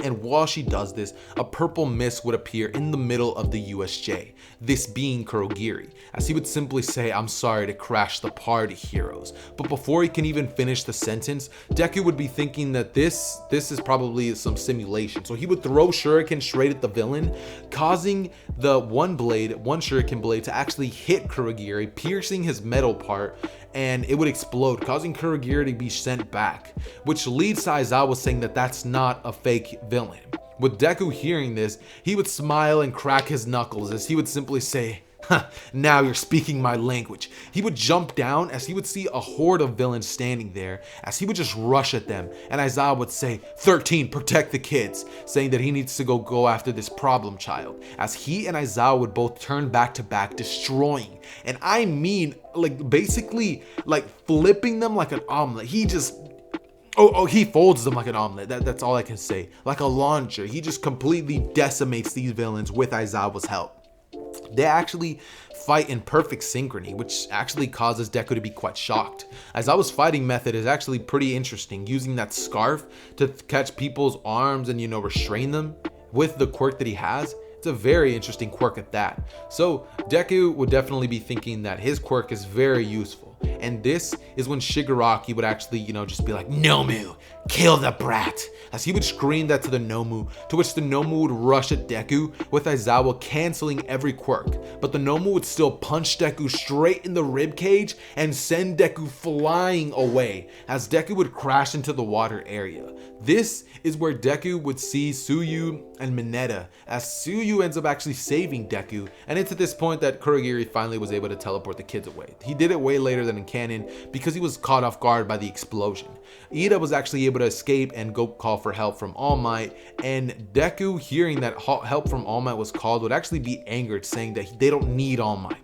And while she does this, a purple mist would appear in the middle of the USJ, this being Kurogiri, as he would simply say, "I'm sorry to crash the party, heroes." But before he can even finish the sentence, Deku would be thinking that this is probably some simulation. So he would throw shuriken straight at the villain, causing the one shuriken blade to actually hit Kurogiri, piercing his metal part, and it would explode, causing Kurogiri to be sent back, which leads to Aizawa saying that that's not a fake villain. With Deku hearing this, he would smile and crack his knuckles as he would simply say, "Huh, now you're speaking my language." He would jump down as he would see a horde of villains standing there, as he would just rush at them, and Aizawa would say, "13, protect the kids," saying that he needs to go after this problem child, as he and Aizawa would both turn back to back, destroying, and I mean like basically like flipping them like an omelet. He just he folds them like an omelet. That's all I can say. Like a launcher. He just completely decimates these villains with Aizawa's help. They actually fight in perfect synchrony, which actually causes Deku to be quite shocked. Aizawa's fighting method is actually pretty interesting, using that scarf to catch people's arms and, restrain them with the quirk that he has. It's a very interesting quirk at that. So Deku would definitely be thinking that his quirk is very useful. And this is when Shigaraki would actually, just be like, "Nomu, kill the brat," as he would scream that to the Nomu, to which the Nomu would rush at Deku, with Aizawa canceling every quirk. But the Nomu would still punch Deku straight in the rib cage and send Deku flying away, as Deku would crash into the water area. This is where Deku would see Tsuyu and Mineta, as Tsuyu ends up actually saving Deku, and it's at this point that Kurogiri finally was able to teleport the kids away. He did it way later than in canon because he was caught off guard by the explosion. Ida was actually able to escape and go call for help from All Might, and Deku, hearing that help from All Might was called, would actually be angered, saying that they don't need All Might.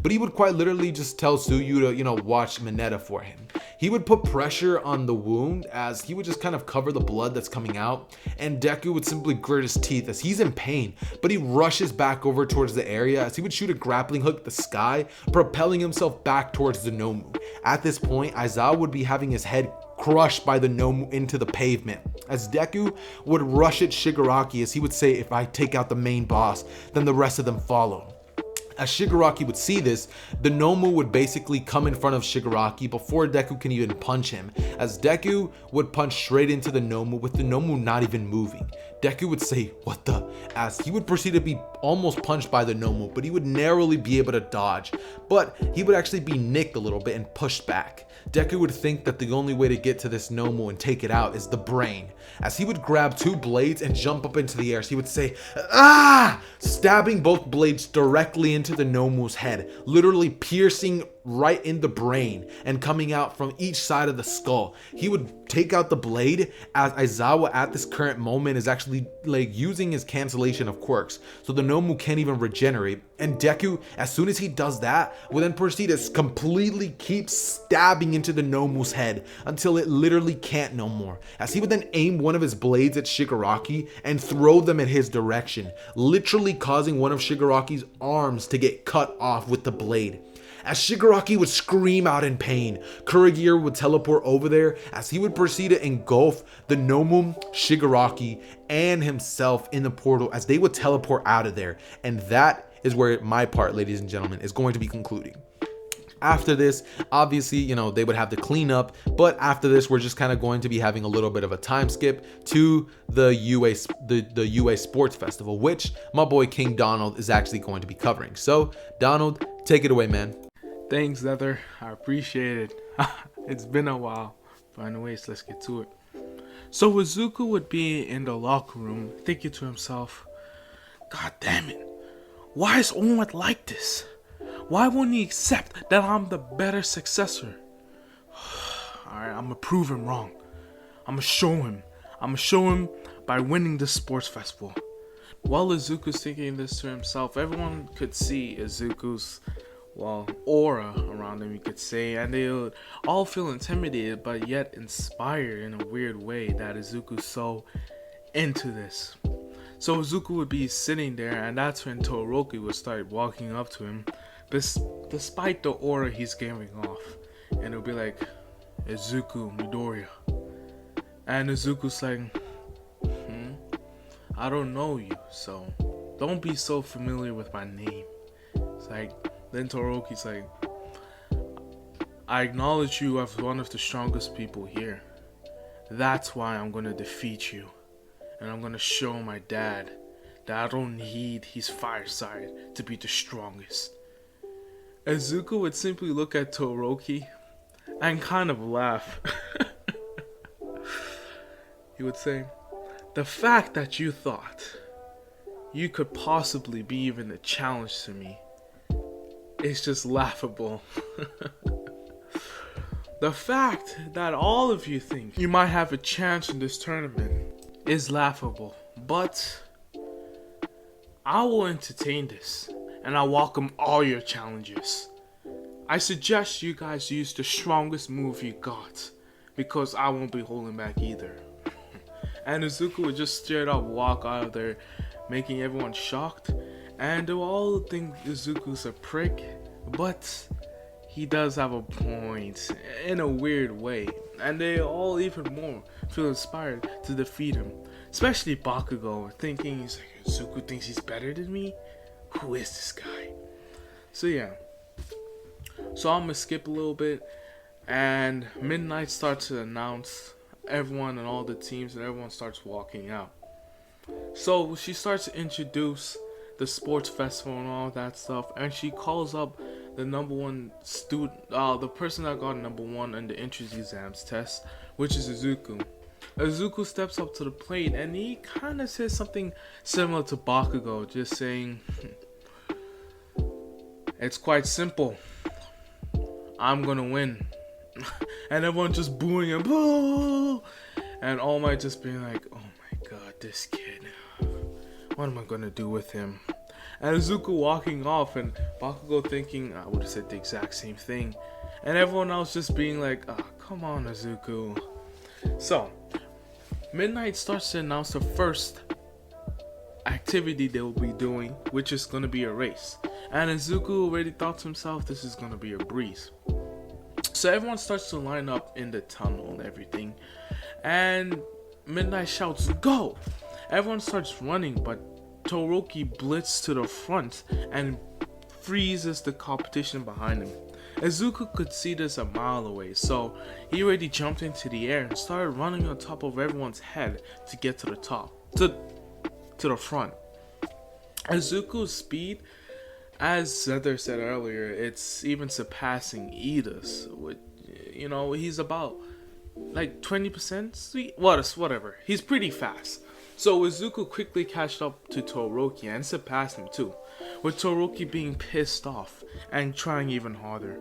But he would quite literally just tell Tsuyu to, watch Mineta for him. He would put pressure on the wound as he would just kind of cover the blood that's coming out, and Deku would simply grit his teeth as he's in pain, but he rushes back over towards the area as he would shoot a grappling hook at the sky, propelling himself back towards the Nomu. At this point, Aizawa would be having his head crushed by the Nomu into the pavement, as Deku would rush at Shigaraki as he would say, "If I take out the main boss, then the rest of them follow." As Shigaraki would see this, the Nomu would basically come in front of Shigaraki before Deku can even punch him, as Deku would punch straight into the Nomu with the Nomu not even moving. Deku would say, "What the?" as he would proceed to be almost punched by the Nomu, but he would narrowly be able to dodge, but he would actually be nicked a little bit and pushed back. Deku would think that the only way to get to this Nomu and take it out is the brain, as he would grab two blades and jump up into the air. So he would say, "Ah!" stabbing both blades directly into the Nomu's head, literally piercing right in the brain and coming out from each side of the skull. He would take out the blade as Aizawa at this current moment is actually like using his cancellation of quirks, so the Nomu can't even regenerate, and Deku, as soon as he does that, will then proceed to completely keep stabbing into the Nomu's head until it literally can't no more, as he would then aim one of his blades at Shigaraki and throw them in his direction, literally causing one of Shigaraki's arms to get cut off with the blade. As Shigaraki would scream out in pain, Kurogiri would teleport over there as he would proceed to engulf the Nomu, Shigaraki, and himself in the portal as they would teleport out of there. And that is where my part, ladies and gentlemen, is going to be concluding. After this, obviously, they would have to clean up, but after this, we're just kind of going to be having a little bit of a time skip to the UA Sports Festival, which my boy King Donald is actually going to be covering. So, Donald, take it away, man. Thanks, Nether. I appreciate it. It's been a while. But anyways, let's get to it. So Izuku would be in the locker room thinking to himself, "God damn it. Why is All Might like this? Why won't he accept that I'm the better successor? Alright, I'm gonna prove him wrong. I'm gonna show him. I'm gonna show him by winning this sports festival." While Izuku's thinking this to himself, everyone could see Izuku's aura around him, you could say, and they would all feel intimidated but yet inspired in a weird way that Izuku's so into this. So Izuku would be sitting there, and that's when Todoroki would start walking up to him, despite the aura he's giving off, and it'll be like, "Izuku Midoriya," and Izuku's like, I don't know you, so don't be so familiar with my name. It's like, then Todoroki's like, I acknowledge you as one of the strongest people here. That's why I'm gonna defeat you. And I'm gonna show my dad that I don't need his fire side to be the strongest. Izuku would simply look at Todoroki and kind of laugh. He would say, the fact that you thought you could possibly be even a challenge to me is just laughable. The fact that all of you think you might have a chance in this tournament is laughable, but I will entertain this and I welcome all your challenges. I suggest you guys use the strongest move you got, because I won't be holding back either. And Izuku would just straight up walk out of there, making everyone shocked, and they will all think Izuku's a prick, but he does have a point in a weird way, and they all even more feel inspired to defeat him. Especially Bakugo, thinking he's like, Izuku thinks he's better than me? Who is this guy? So yeah. So I'm gonna skip a little bit, and Midnight starts to announce everyone and all the teams, and everyone starts walking out. So she starts to introduce the sports festival and all that stuff, and she calls up the number one student, the person that got number one in the entrance exams test, which is Izuku. Izuku steps up to the plate and he kind of says something similar to Bakugo, just saying, it's quite simple, I'm gonna win. And everyone just booing him, boo! And All Might just being like, oh my god, this kid, what am I gonna do with him? And Izuku walking off, and Bakugo thinking, I would have said the exact same thing. And everyone else just being like, oh, come on, Izuku. So, Midnight starts to announce the first activity they will be doing, which is going to be a race. And Izuku already thought to himself, this is going to be a breeze. So everyone starts to line up in the tunnel and everything. And Midnight shouts, go! Everyone starts running, but Todoroki blitzes to the front and freezes the competition behind him. Izuku could see this a mile away, so he already jumped into the air and started running on top of everyone's head to get to the top, to the front. Izuku's speed, as Zeder said earlier, it's even surpassing Ida's. With, you know, he's about like 20% whatever. He's pretty fast. So Izuku quickly catched up to Todoroki and surpassed him too, with Todoroki being pissed off and trying even harder.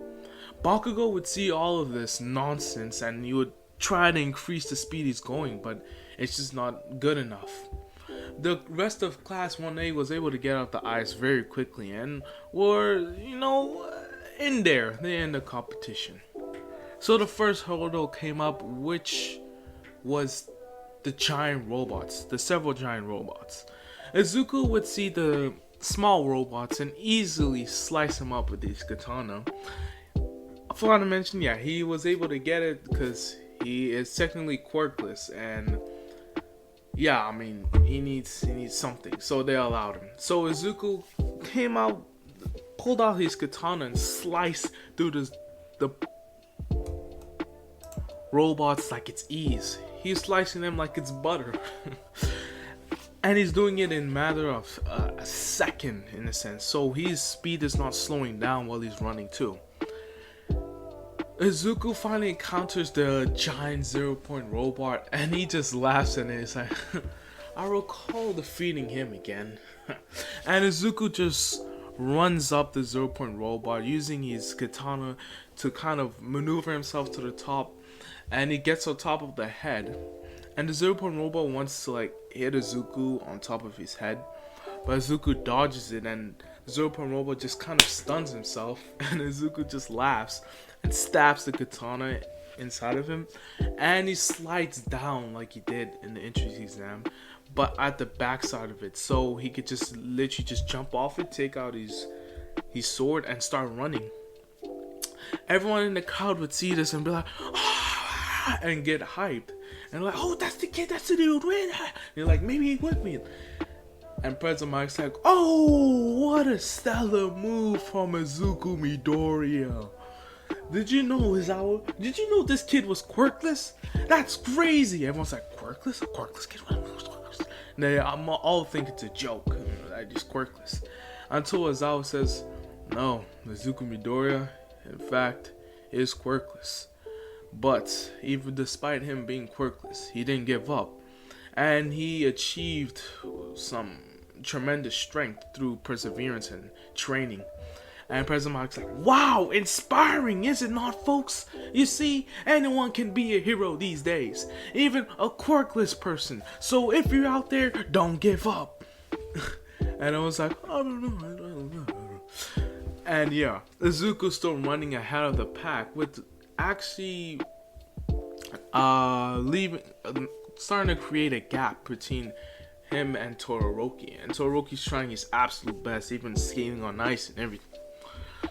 Bakugo would see all of this nonsense and he would try to increase the speed he's going, but it's just not good enough. The rest of Class 1A was able to get out the ice very quickly and were, in there. They end the competition. So the first hurdle came up, which was the giant robots, the several giant robots. Izuku would see the small robots and easily slice them up with his katana. I forgot to mention, yeah, he was able to get it because he is technically quirkless, and yeah, I mean, he needs something, so they allowed him. So Izuku came out, pulled out his katana and sliced through the robots like it's ease. He's slicing them like it's butter. And he's doing it in a matter of a second, in a sense. So his speed is not slowing down while he's running too. Izuku finally encounters the giant 0-point robot and he just laughs and it's like, I recall defeating him again. And Izuku just runs up the 0-point robot using his katana to kind of maneuver himself to the top. And he gets on top of the head. And the 0-point robot wants to hit Izuku on top of his head. But Izuku dodges it and the 0-point robot just kind of stuns himself. And Izuku just laughs and stabs the katana inside of him. And he slides down like he did in the entrance exam, but at the back side of it. So he could just literally just jump off it, take out his sword and start running. Everyone in the crowd would see this and be like, oh, and get hyped. And like, oh, that's the kid, that's the dude. And you're like, maybe he would win. And President Mike's like, oh, what a stellar move from Izuku Midoriya. Did you know Did you know this kid was quirkless? That's crazy. Everyone's like, quirkless? A quirkless kid? I'm all thinking it's a joke. That he's quirkless. Until Aizawa says, no, Izuku Midoriya, in fact, is quirkless. But even despite him being quirkless, he didn't give up. And he achieved some tremendous strength through perseverance and training. And President Mike's like, wow, inspiring, is it not, folks? You see, anyone can be a hero these days, even a quirkless person. So if you're out there, don't give up. And I was like, I don't know. And yeah, Izuku's still running ahead of the pack with actually starting to create a gap between him and Todoroki. And Todoroki's trying his absolute best, even skating on ice and everything.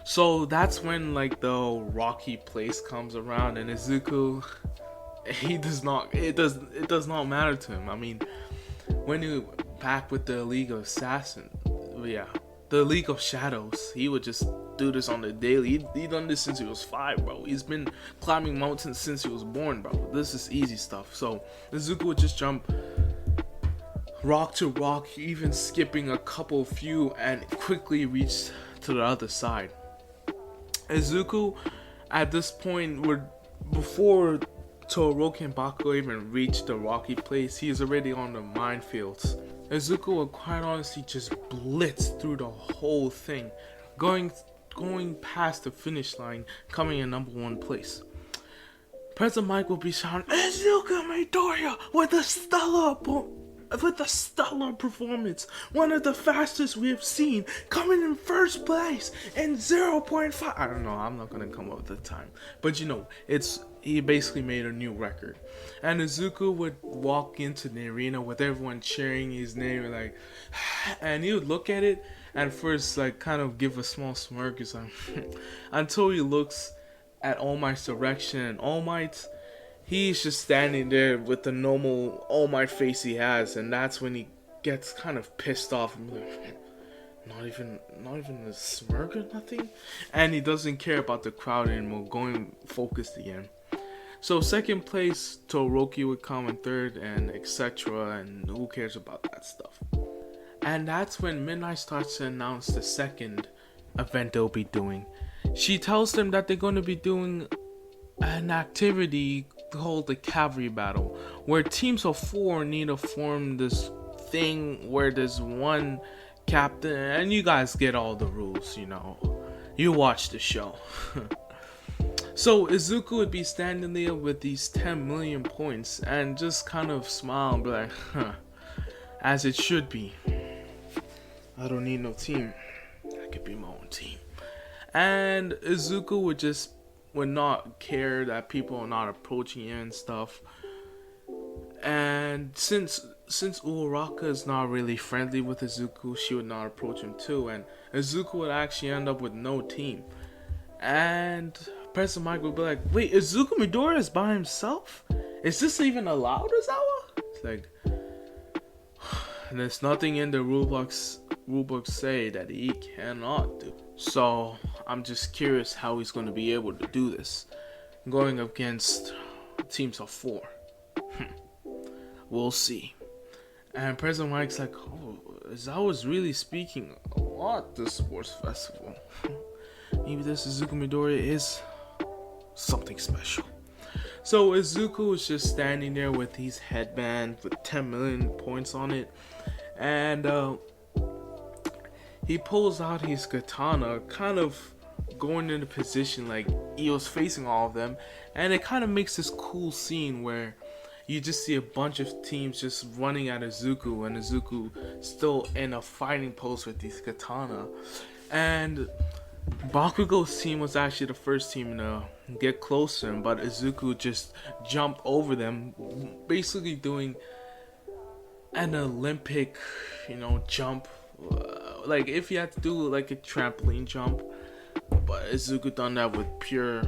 So that's when like the rocky place comes around, and Izuku, it does not matter to him. I mean, when you back with the League of Assassins, the League of Shadows, he would just do this on the daily. He done this since he was 5, bro. He's been climbing mountains since he was born, bro. This is easy stuff. So Izuku would just jump rock to rock, even skipping a few, and quickly reach to the other side. Izuku, at this point, before Todoroki and Bakugo even reach the rocky place, he is already on the minefields. Izuku would quite honestly just blitz through the whole thing, going past the finish line, coming in number 1 place. President Mike will be shouting, Izuku Midoriya with a stellar performance, one of the fastest we have seen, coming in first place in 0.5. I don't know, I'm not gonna come up with the time, but you know, he basically made a new record. And Izuku would walk into the arena with everyone cheering his name, like, and he would look at it and first like kind of give a small smirk or something, until he looks at All Might's direction, and All Might, he's just standing there with the normal All Might face he has, and that's when he gets kind of pissed off and like, not even a smirk or nothing, and he doesn't care about the crowd anymore, going focused again. So second place, Todoroki would come in third, and etc. And who cares about that stuff? And that's when Midnight starts to announce the second event they'll be doing. She tells them that they're going to be doing an activity called the Cavalry battle, where teams of 4 need to form this thing where there's one captain, and you guys get all the rules, you know. You watch the show. So Izuku would be standing there with these 10 million points and just kind of smile and be like, as it should be. I don't need no team. I could be my own team. And Izuku would not care that people are not approaching him and stuff. And since Uraraka is not really friendly with Izuku, she would not approach him too. And Izuku would actually end up with no team. And President Mike would be like, wait, Izuku Midoriya is by himself? Is this even allowed, Aizawa? It's like, there's nothing in the rulebook say that he cannot do. So I'm just curious how he's going to be able to do this, going against teams of 4. We'll see. And President Mike's like, oh, Aizawa's really speaking a lot this sports festival. Maybe this Izuku Midoriya is something special. So Izuku was just standing there with his headband with 10 million points on it, and he pulls out his katana, kind of going into position like he was facing all of them, and it kind of makes this cool scene where you just see a bunch of teams just running at Izuku, and Izuku still in a fighting pose with his katana. And Bakugo's team was actually the first team to get close to him, but Izuku just jumped over them, basically doing an Olympic, jump. Like if you had to do like a trampoline jump, but Izuku done that with pure,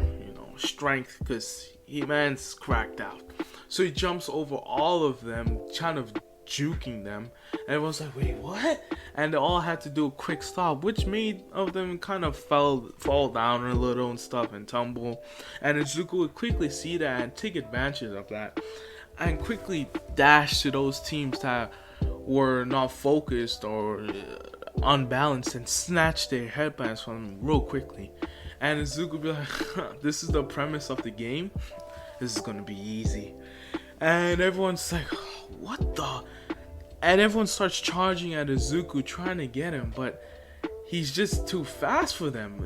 strength because man's cracked out. So he jumps over all of them, kind of juking them. And everyone's like, wait, what? And they all had to do a quick stop, which made of them kind of fall down a little and stuff and tumble. And Izuku would quickly see that and take advantage of that and quickly dash to those teams that were not focused or unbalanced and snatch their headbands from them real quickly. And Izuku would be like, this is the premise of the game. This is gonna be easy. And everyone's like, what the? And everyone starts charging at Izuku, trying to get him, but he's just too fast for them.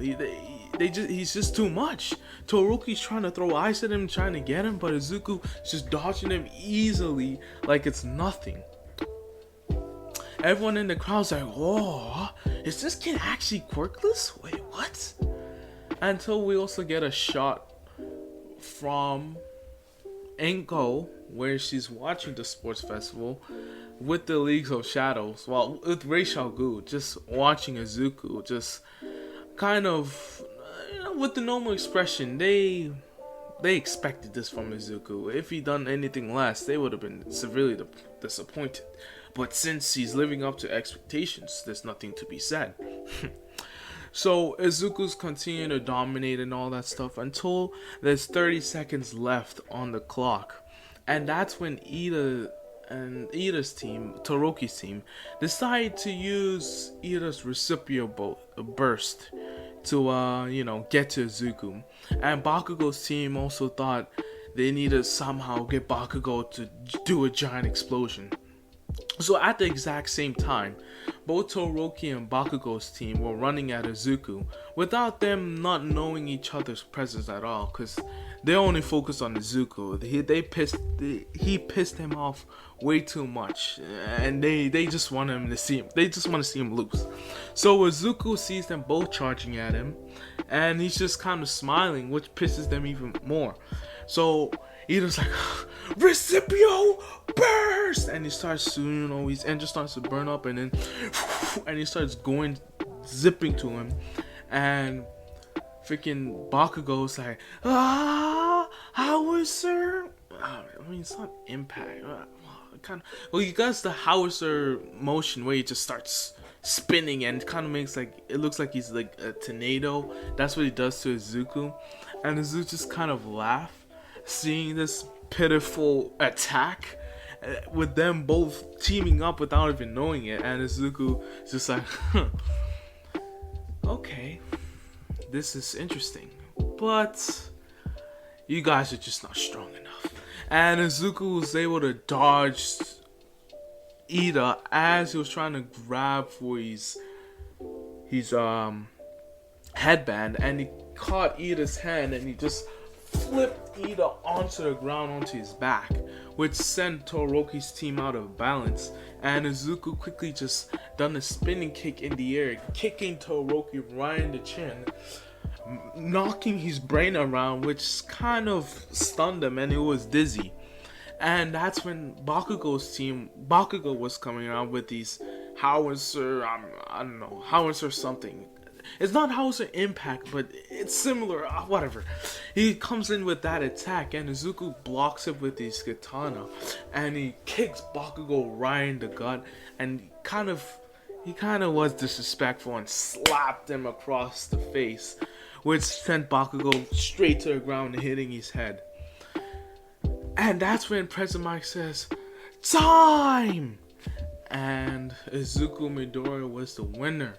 He's just too much. Todoroki's trying to throw ice at him, trying to get him, but Izuku is just dodging him easily, like it's nothing. Everyone in the crowd's like, whoa, is this kid actually quirkless? Wait, what? Until we also get a shot from Enko, where she's watching the sports festival with the Leagues of Shadows, well, with Rachel Gu, just watching Izuku, just kind of, with the normal expression. They expected this from Izuku. If he done anything less, they would have been severely disappointed. But since he's living up to expectations, there's nothing to be said. So Izuku's continuing to dominate and all that stuff until there's 30 seconds left on the clock. And that's when Ida's team, Todoroki's team, decide to use Ida's reciprocal burst to get to Izuku. And Bakugo's team also thought they needed to somehow get Bakugo to do a giant explosion. So at the exact same time, both Todoroki and Bakugo's team were running at Izuku without them not knowing each other's presence at all, because they only focused on Izuku. He pissed him off way too much, and they just want him to see him. They just want to see him lose. So Izuku sees them both charging at him, and he's just kind of smiling, which pisses them even more. So Ida's like, Recipio burst! And he starts to, his engine starts to burn up, and then, and he starts zipping to him. And freaking Bakugo's like, howitzer? I mean, it's not impact. He does the howitzer motion where he just starts spinning and kind of makes it looks like he's like a tornado. That's what he does to Izuku. And Izuku just kind of laughs, seeing this pitiful attack with them both teaming up without even knowing it. And Izuku is just like, okay, this is interesting, but you guys are just not strong enough. And Izuku was able to dodge Ida as he was trying to grab for his headband, and he caught Ida's hand and he just flipped Ida onto the ground, onto his back, which sent Todoroki's team out of balance. And Izuku quickly just done a spinning kick in the air, kicking Todoroki right in the chin, knocking his brain around, which kind of stunned him and he was dizzy. And that's when Bakugo was coming around with these howitzer, I don't know, howitzer something. It's not howitzer impact, but it's similar, whatever. He comes in with that attack, and Izuku blocks it with his katana, and he kicks Bakugo right in the gut, and he kind of was disrespectful and slapped him across the face, which sent Bakugo straight to the ground, hitting his head. And that's when President Mike says, "Time!" And Izuku Midoriya was the winner.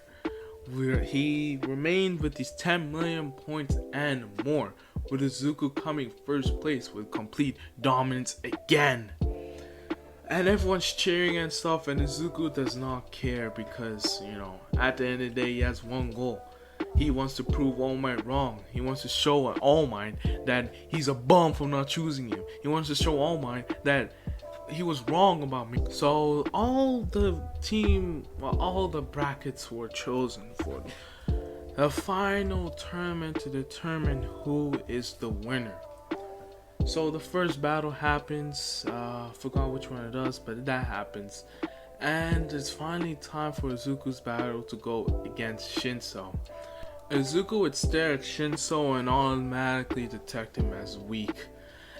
He remained with these 10 million points and more, with Izuku coming first place with complete dominance again. And everyone's cheering and stuff, and Izuku does not care because, at the end of the day, he has one goal. He wants to prove All Might wrong. He wants to show All Might that he's a bum for not choosing him. He wants to show All Might that he was wrong about me. So all the brackets were chosen for the final tournament to determine who is the winner. So the first battle happens. Forgot which one it does, but that happens. And it's finally time for Izuku's battle to go against Shinso. Izuku would stare at Shinso and automatically detect him as weak.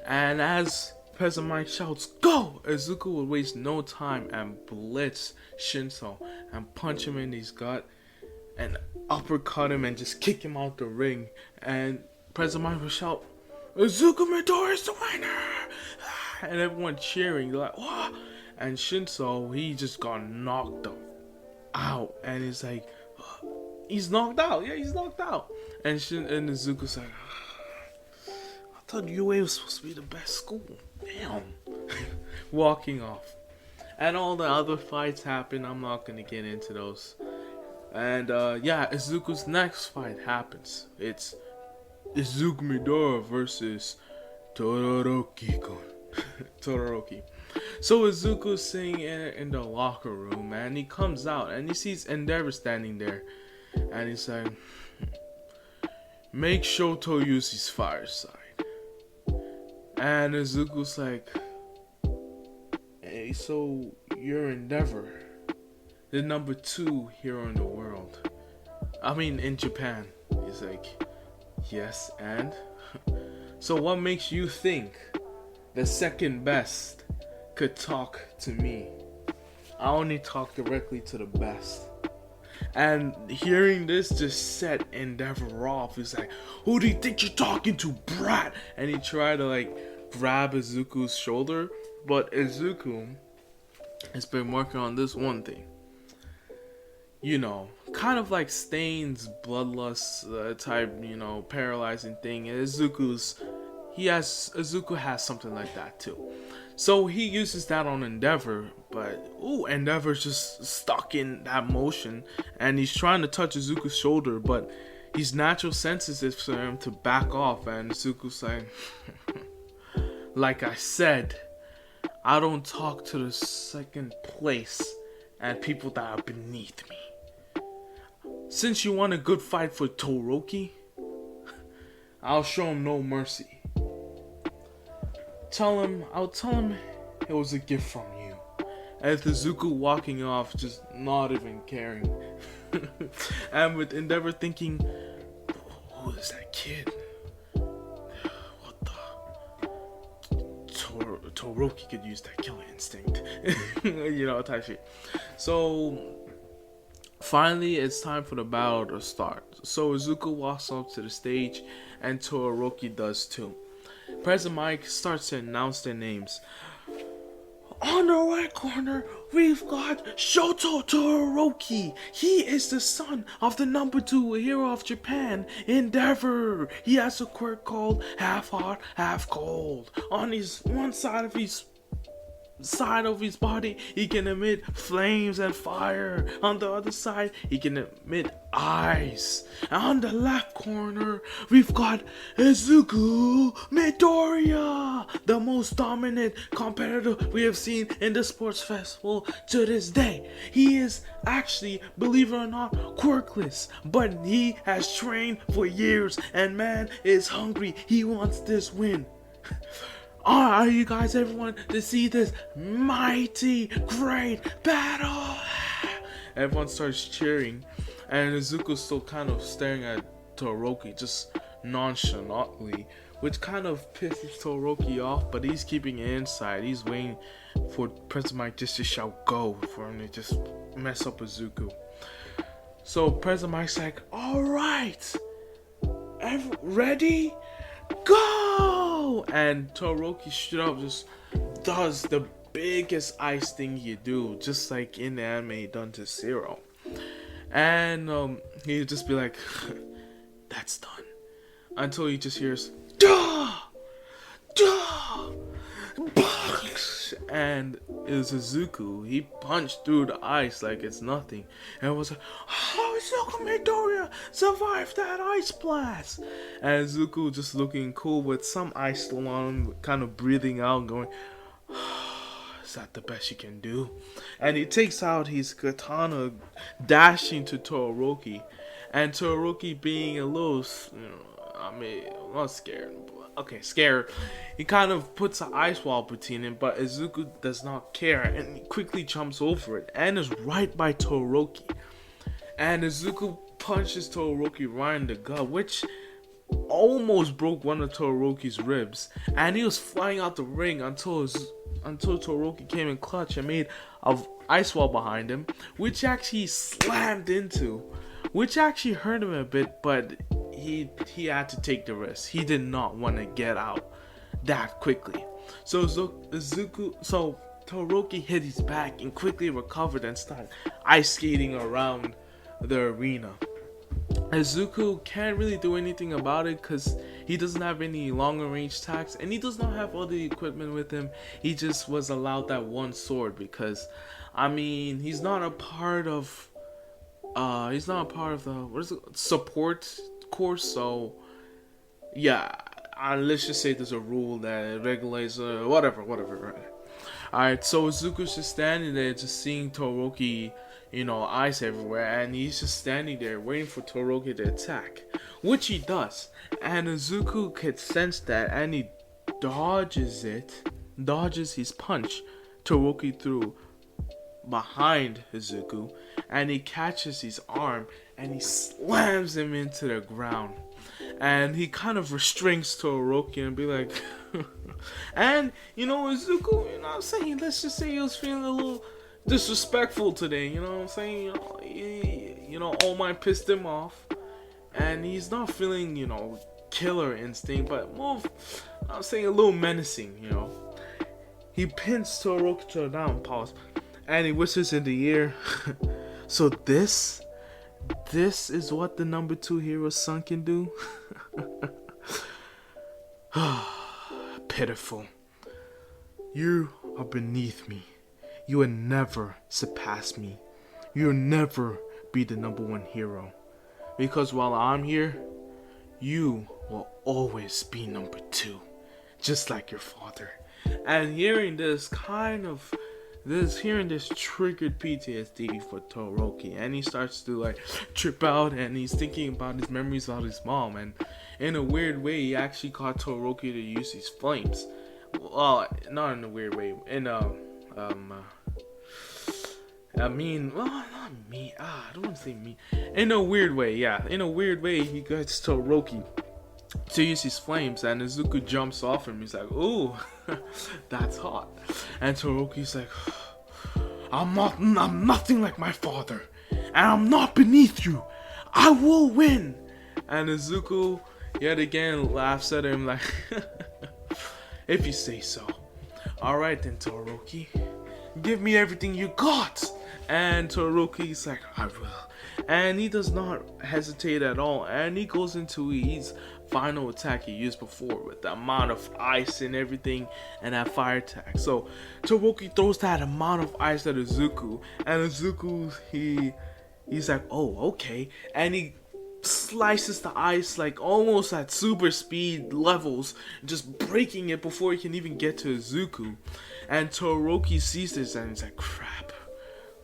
And as President Mike shouts, "Go!" Izuku would waste no time and blitz Shinso and punch him in his gut and uppercut him and just kick him out the ring. And President Mike would shout, "Izuku Midori is the winner!" And everyone cheering, like, "What?" And Shinso, he just got knocked out. And he's like, he's knocked out. Yeah, he's knocked out. And Izuku's like, "I thought UA was supposed to be the best school. Damn." Walking off. And all the other fights happen. I'm not going to get into those. And Izuku's next fight happens. It's Izuku Midori versus Todoroki. Todoroki. So Izuku's sitting in the locker room, and he comes out and he sees Endeavor standing there, and he's like, "Make Shoto use his fire side." And Izuku's like, "Hey, so you're Endeavor, the number 2 hero in the world. I mean, in Japan." He's like, "Yes, and?" "So what makes you think the second best could talk to me? I only talk directly to the best." And hearing this just set Endeavor off. He's like, "Who do you think you're talking to, brat?" And he tried to like grab Izuku's shoulder, but Izuku has been working on this one thing. You know, kind of like Stain's bloodlust type, paralyzing thing. And Izuku has something like that too. So he uses that on Endeavor, but Endeavor's just stuck in that motion, and he's trying to touch Izuku's shoulder, but he's natural sensitive for him to back off, and Izuku's like, "Like I said, I don't talk to the second place and people that are beneath me. Since you want a good fight for Todoroki, I'll show him no mercy. I'll tell him it was a gift from you." And Izuku walking off, just not even caring. And with Endeavor thinking, "Who is that kid? What the? Todoroki could use that killer instinct." Type shit. So finally, it's time for the battle to start. So Izuku walks up to the stage, and Todoroki does too. President Mike starts to announce their names. On the right corner, we've got Shoto Todoroki. He is the son of the number 2 hero of Japan, Endeavor. He has a quirk called half hot, half cold. On his one side of his body, he can emit flames and fire. On the other side, he can emit ice. And on the left corner, we've got Izuku Midoriya, the most dominant competitor we have seen in the sports festival to this day. He is actually, believe it or not, quirkless, but he has trained for years, and man is hungry. He wants this win. Are you guys everyone to see this mighty great battle? Everyone starts cheering, and Izuku's still kind of staring at Todoroki just nonchalantly, which kind of pisses Todoroki off, but he's keeping it inside. He's waiting for President Mike just to shout "go" for him to just mess up Izuku. So President Mike's like, "Alright, ready? Go!" And Todoroki straight up just does the biggest ice thing you do, just like in the anime done to Zero. And he'd just be like, "That's done." Until he just hears "Duh! Duh!" And it was Izuku. He punched through the ice like it's nothing, and it was like, "How Izuku Midoriya survived that ice blast?" And Izuku just looking cool with some ice still on him, kind of breathing out, going, "Is that the best you can do?" And he takes out his katana, dashing to Todoroki, and Todoroki being a little, I'm not scared. Okay, scared. He kind of puts an ice wall between him, but Izuku does not care, and he quickly jumps over it and is right by Todoroki. And Izuku punches Todoroki right in the gut, which almost broke one of Todoroki's ribs. And he was flying out the ring until Todoroki came in clutch and made a ice wall behind him, which actually slammed into, which actually hurt him a bit, but he had to take the risk. He did not want to get out that quickly. So Todoroki hit his back and quickly recovered and started ice skating around the arena. Izuku can't really do anything about it because he doesn't have any longer range attacks and he does not have all the equipment with him. He just was allowed that one sword because, I mean, he's not a part of the support course. So yeah, let's just say there's a rule that regulates whatever. Right? Alright, so Izuku's just standing there, just seeing Todoroki, ice everywhere, and he's just standing there waiting for Todoroki to attack, which he does, and Izuku could sense that, and he dodges his punch Todoroki threw behind Izuku, and he catches his arm, and he slams him into the ground, and he kind of restrains Todoroki and be like, and, Izuku, what I'm saying, let's just say he was feeling a little disrespectful today, you know what I'm saying? All Might pissed him off, and he's not feeling, killer instinct, but more, I'm saying a little menacing, He pins Todoroki to the down, pause, and he whispers in the ear, so this is what the number 2 hero son can do? Pitiful. You are beneath me. You will never surpass me. You'll never be the number 1 hero. Because while I'm here, you will always be number 2. Just like your father. And hearing this triggered PTSD for Todoroki. And he starts to trip out and he's thinking about his memories of his mom. And in a weird way, he actually caught Todoroki to use his flames. Well, not in a weird way. I don't want to say mean. In a weird way, yeah. In a weird way, he gets Todoroki to use his flames, and Izuku jumps off him. He's like, "Ooh, that's hot." And Todoroki's like, I'm nothing like my father, and I'm not beneath you. I will win." And Izuku yet again laughs at him like, "If you say so. Alright then, Todoroki. Give me everything you got." And Todoroki's like, "I will." And he does not hesitate at all. And he goes into his final attack he used before with the amount of ice and everything and that fire attack. So Todoroki throws that amount of ice at Izuku. And Izuku, he's like, "Oh, okay." And he slices the ice almost at super speed levels, just breaking it before he can even get to Izuku. And Todoroki sees this and he's like, "Crap,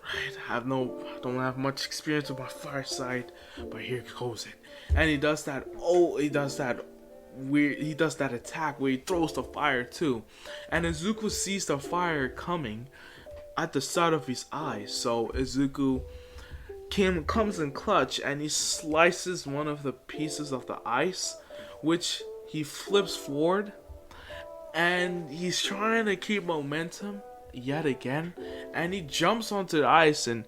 right? I don't have much experience with my fire side, but here goes it." And he does that attack where he throws the fire too. And Izuku sees the fire coming at the side of his eyes, so Izuku comes in clutch and he slices one of the pieces of the ice, which he flips forward, and he's trying to keep momentum yet again, and he jumps onto the ice and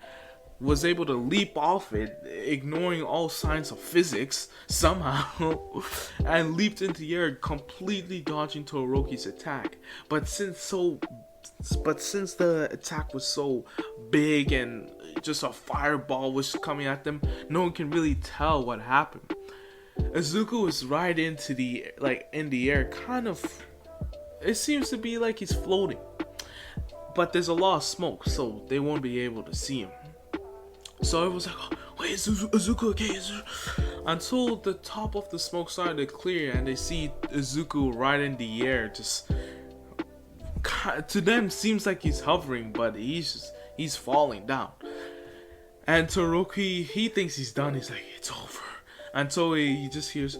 was able to leap off it, ignoring all signs of physics somehow, and leaped into the air, completely dodging Todoroki's attack. But since the attack was so big and just a fireball was coming at them, no one can really tell what happened. Izuku was right into in the air, kind of. It seems to be like he's floating, but there's a lot of smoke, so they won't be able to see him. So it was like, "Oh, wait, is Izuku okay?" Until the top of the smoke started to clear and they see Izuku right in the air, just to them seems like he's hovering, but he's falling down. And Todoroki, he thinks he's done. He's like, "It's over." Until he just hears,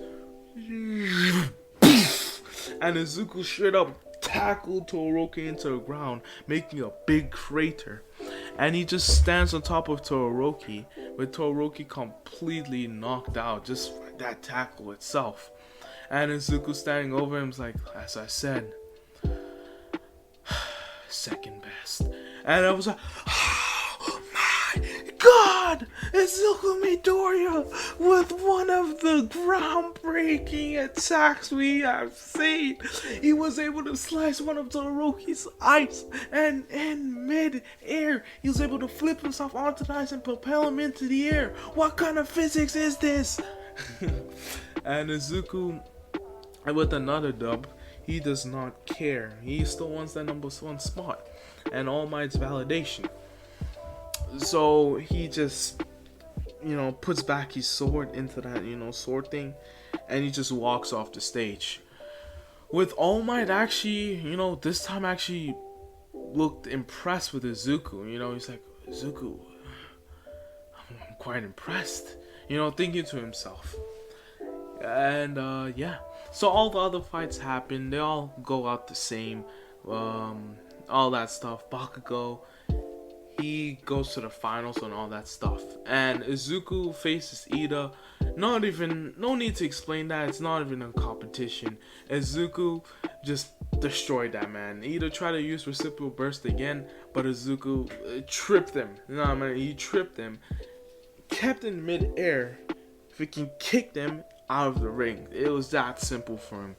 and Izuku straight up tackled Todoroki into the ground, making a big crater. and he just stands on top of Todoroki, with Todoroki completely knocked out just for that tackle itself. And Izuku standing over him is like, as I said, second best. And I was like, oh my god! Izuku Midoriya with one of the groundbreaking attacks we have seen. He was able to slice one of Todoroki's eyes, and in mid-air, he was able to flip himself onto the ice and propel him into the air. What kind of physics is this? And Izuku, with another dub, he does not care. He still wants that #1 spot and All Might's validation. So he just, puts back his sword into that, sword thing, and he just walks off the stage. With All Might actually, this time actually looked impressed with Izuku. He's like, Izuku, I'm quite impressed. Thinking to himself. And yeah. So all the other fights happen. They all go out the same. All that stuff. Bakugo, he goes to the finals and all that stuff. And Izuku faces Ida. No need to explain that. It's not even a competition. Izuku just destroyed that man. Ida tried to use reciprocal burst again, but Izuku tripped him. He tripped him. Kept in mid-air. Freaking kicked him out of the ring. It was that simple for him.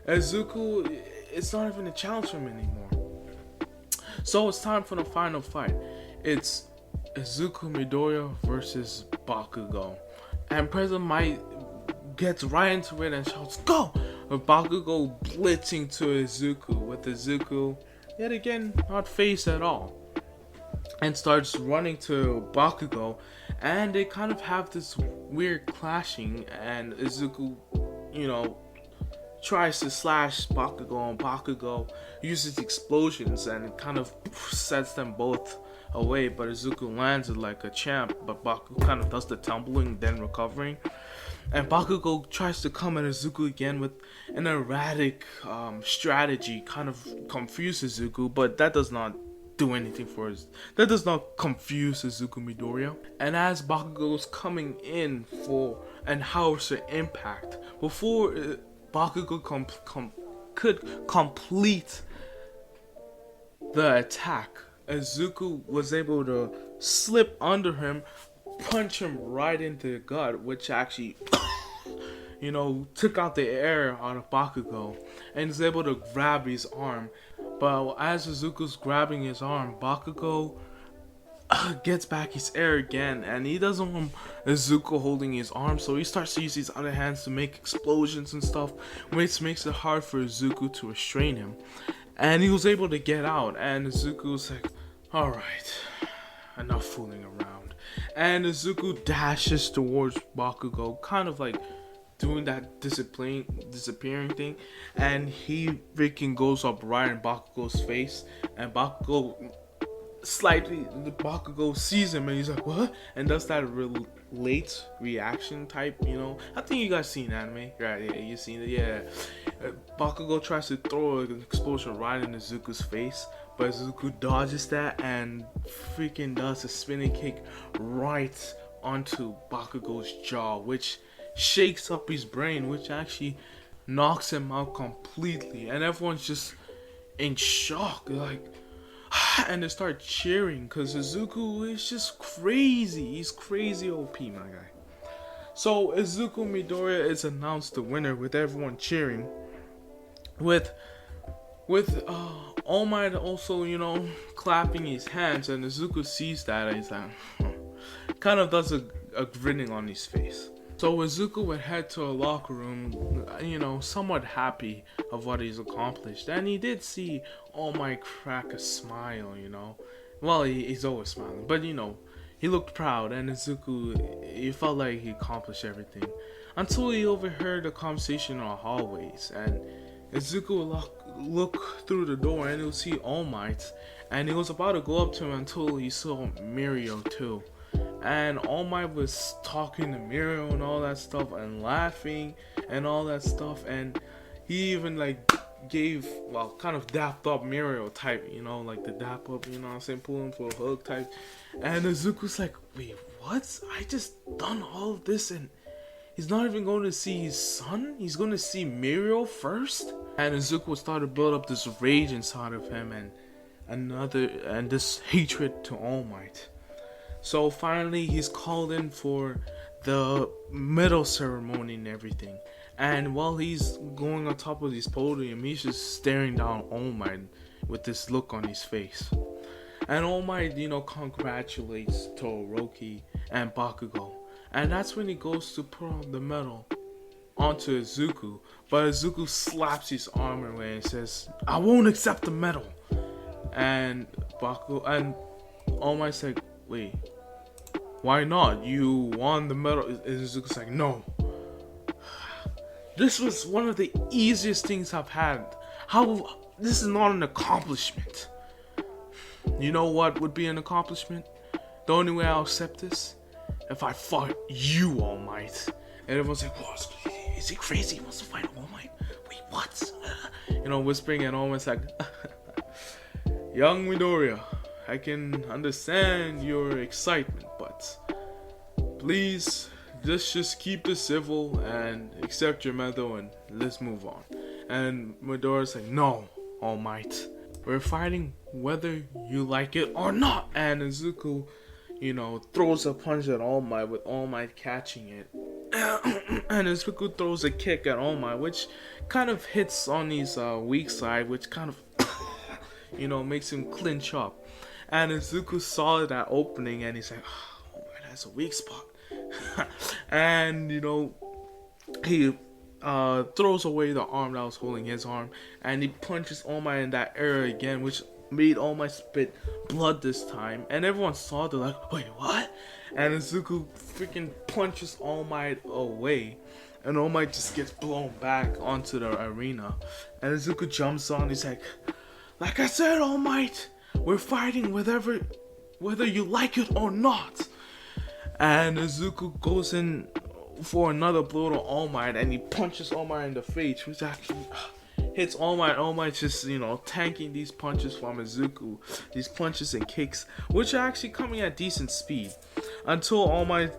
Izuku, it's not even a challenge for him anymore. So it's time for the final fight. It's Izuku Midoriya versus Bakugo. And President Might gets right into it and shouts, "Go!" With Bakugo blitzing to Izuku, with Izuku yet again not phased at all, and starts running to Bakugo, and they kind of have this weird clashing, and Izuku, tries to slash Bakugo, and Bakugo uses explosions and it kind of sets them both away, but Izuku lands it like a champ, but Bakugo kind of does the tumbling, then recovering. And Bakugo tries to come at Izuku again with an erratic strategy, kind of confuses Izuku, but that does not do anything for us. That does not confuse Izuku Midoriya. And as Bakugo's coming in for an Howitzer impact, before Bakugo could complete the attack, Izuku was able to slip under him, punch him right into the gut, which actually took out the air out of Bakugo, and is able to grab his arm. But as Izuku's grabbing his arm, Bakugo gets back his air again, and he doesn't want Izuku holding his arm, so he starts to use his other hands to make explosions and stuff, which makes it hard for Izuku to restrain him. And he was able to get out, and Izuku's like, alright, enough fooling around. And Izuku dashes towards Bakugo, kind of like doing that disappearing thing, and he freaking goes up right in Bakugo's face, and Bakugo sees him and he's like, what? And does that late reaction type, I think you guys seen anime, right? Yeah, you seen it, yeah. Bakugo tries to throw an explosion right in Izuku's face, but Izuku dodges that and freaking does a spinning kick right onto Bakugo's jaw, which shakes up his brain, which actually knocks him out completely, and everyone's just in shock. They're like, and they start cheering because Izuku is just crazy. He's crazy OP, my guy. So Izuku Midoriya is announced the winner with everyone cheering, with All Might also clapping his hands, and Izuku sees that and he's like, kind of does a grinning on his face. So Izuku would head to a locker room, somewhat happy of what he's accomplished. And he did see All Might crack a smile, Well, he's always smiling, but he looked proud, and Izuku, he felt like he accomplished everything. Until he overheard a conversation in the hallways, and Izuku would look through the door and he'll see All Might, and he was about to go up to him until he saw Mirio too. And All Might was talking to Mirio and all that stuff, and laughing and all that stuff, and he even gave, well, kind of dapped up Muriel type, you know, like the dap up, you know what I'm saying, pulling for a hug type. And Izuku's like, wait, what? I just done all of this and he's not even going to see his son? He's going to see Muriel first? And Izuku started to build up this rage inside of him and this hatred to All Might. So finally he's called in for the medal ceremony and everything. And while he's going on top of this podium, he's just staring down All Might with this look on his face. And All Might, you know, congratulates Todoroki and Bakugo. And that's when he goes to put on the medal onto Izuku. But Izuku slaps his arm away and says, I won't accept the medal. And All Might's like, wait, why not? You won the medal. And Izuku's like, no. This was one of the easiest things I've had. This is not an accomplishment. You know what would be an accomplishment? The only way I'll accept this? If I fought you, All Might. And everyone's like, what? Is he crazy? He wants to fight All Might? Wait, what? You know, whispering, and All Might's like, young Midoriya, I can understand your excitement, but please, let's just keep this civil and accept your medal and let's move on. And Midoriya's like, no, All Might. We're fighting whether you like it or not. And Izuku, you know, throws a punch at All Might with All Might catching it. And Izuku throws a kick at All Might, which kind of hits on his weak side, which kind of, you know, makes him clinch up. And Izuku saw that opening and he's like, oh, All Might has a weak spot. And, you know, he throws away the arm that was holding his arm, and he punches All Might in that area again, which made All Might spit blood this time. And everyone saw it, they're like, wait, what? And Izuku freaking punches All Might away, and All Might just gets blown back onto the arena. And Izuku jumps on, he's like I said, All Might, we're fighting whether you like it or not. And Izuku goes in for another blow to All Might, and he punches All Might in the face, which actually hits All Might. All Might just, you know, tanking these punches from Izuku, these punches and kicks, which are actually coming at decent speed, until All Might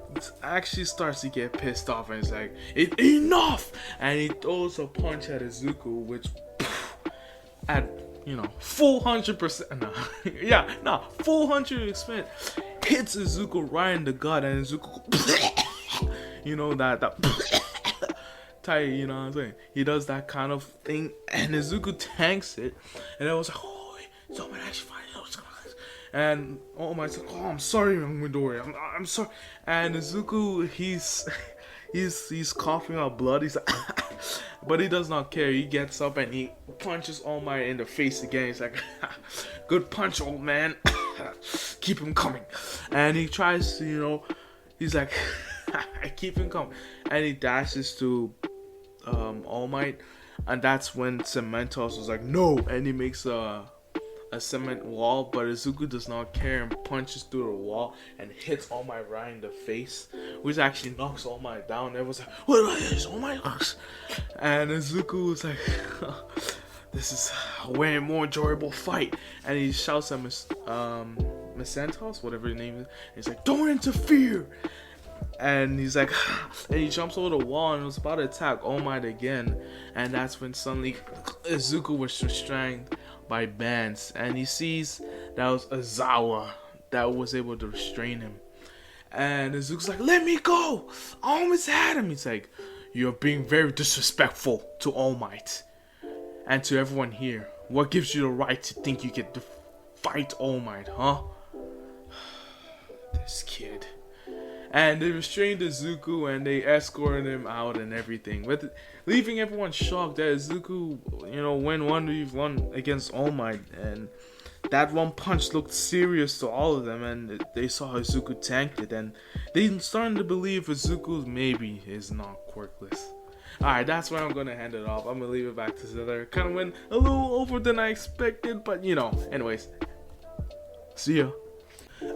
actually starts to get pissed off and is like, enough! And he throws a punch at Izuku, which at, you know, full 100%, full 100% hits Izuku right in the gut, and Izuku you know, that tight, you know what I'm saying? He does that kind of thing, and Izuku tanks it, and I was like, oh, someone actually find out. And All Might's like, oh, I'm sorry, Midoriya, I'm sorry. And Izuku, he's coughing out blood. He's like, but he does not care. He gets up and he punches All Might in the face again. He's like, good punch, old man. Keep him coming. And he tries to, you know, he's like, I keep him coming, and he dashes to All Might, and that's when Cementos was like, no, and he makes a cement wall, but Izuku does not care and punches through the wall and hits All Might right in the face, which actually knocks All Might down. Everyone's like, what is All Might? And Izuku was like, this is a way more enjoyable fight, and he shouts at Cementos, whatever his name is. He's like, don't interfere. And he's like, and he jumps over the wall and was about to attack All Might again. And that's when suddenly Izuku was restrained by bands, and he sees that was Aizawa that was able to restrain him. And Izuku's like, let me go, I almost had him. He's like, you're being very disrespectful to All Might and to everyone here. What gives you the right to think you can fight All Might, huh? This kid. And they restrained Izuku and they escorted him out and everything, with leaving everyone shocked that Izuku, you know, win 1v1 against All Might, and that one punch looked serious to all of them, and they saw Izuku tanked it, and they started to believe Izuku maybe is not quirkless. Alright, that's where I'm gonna hand it off. I'm gonna leave it back to Zither. Kind of went a little over than I expected, but you know, anyways, see ya.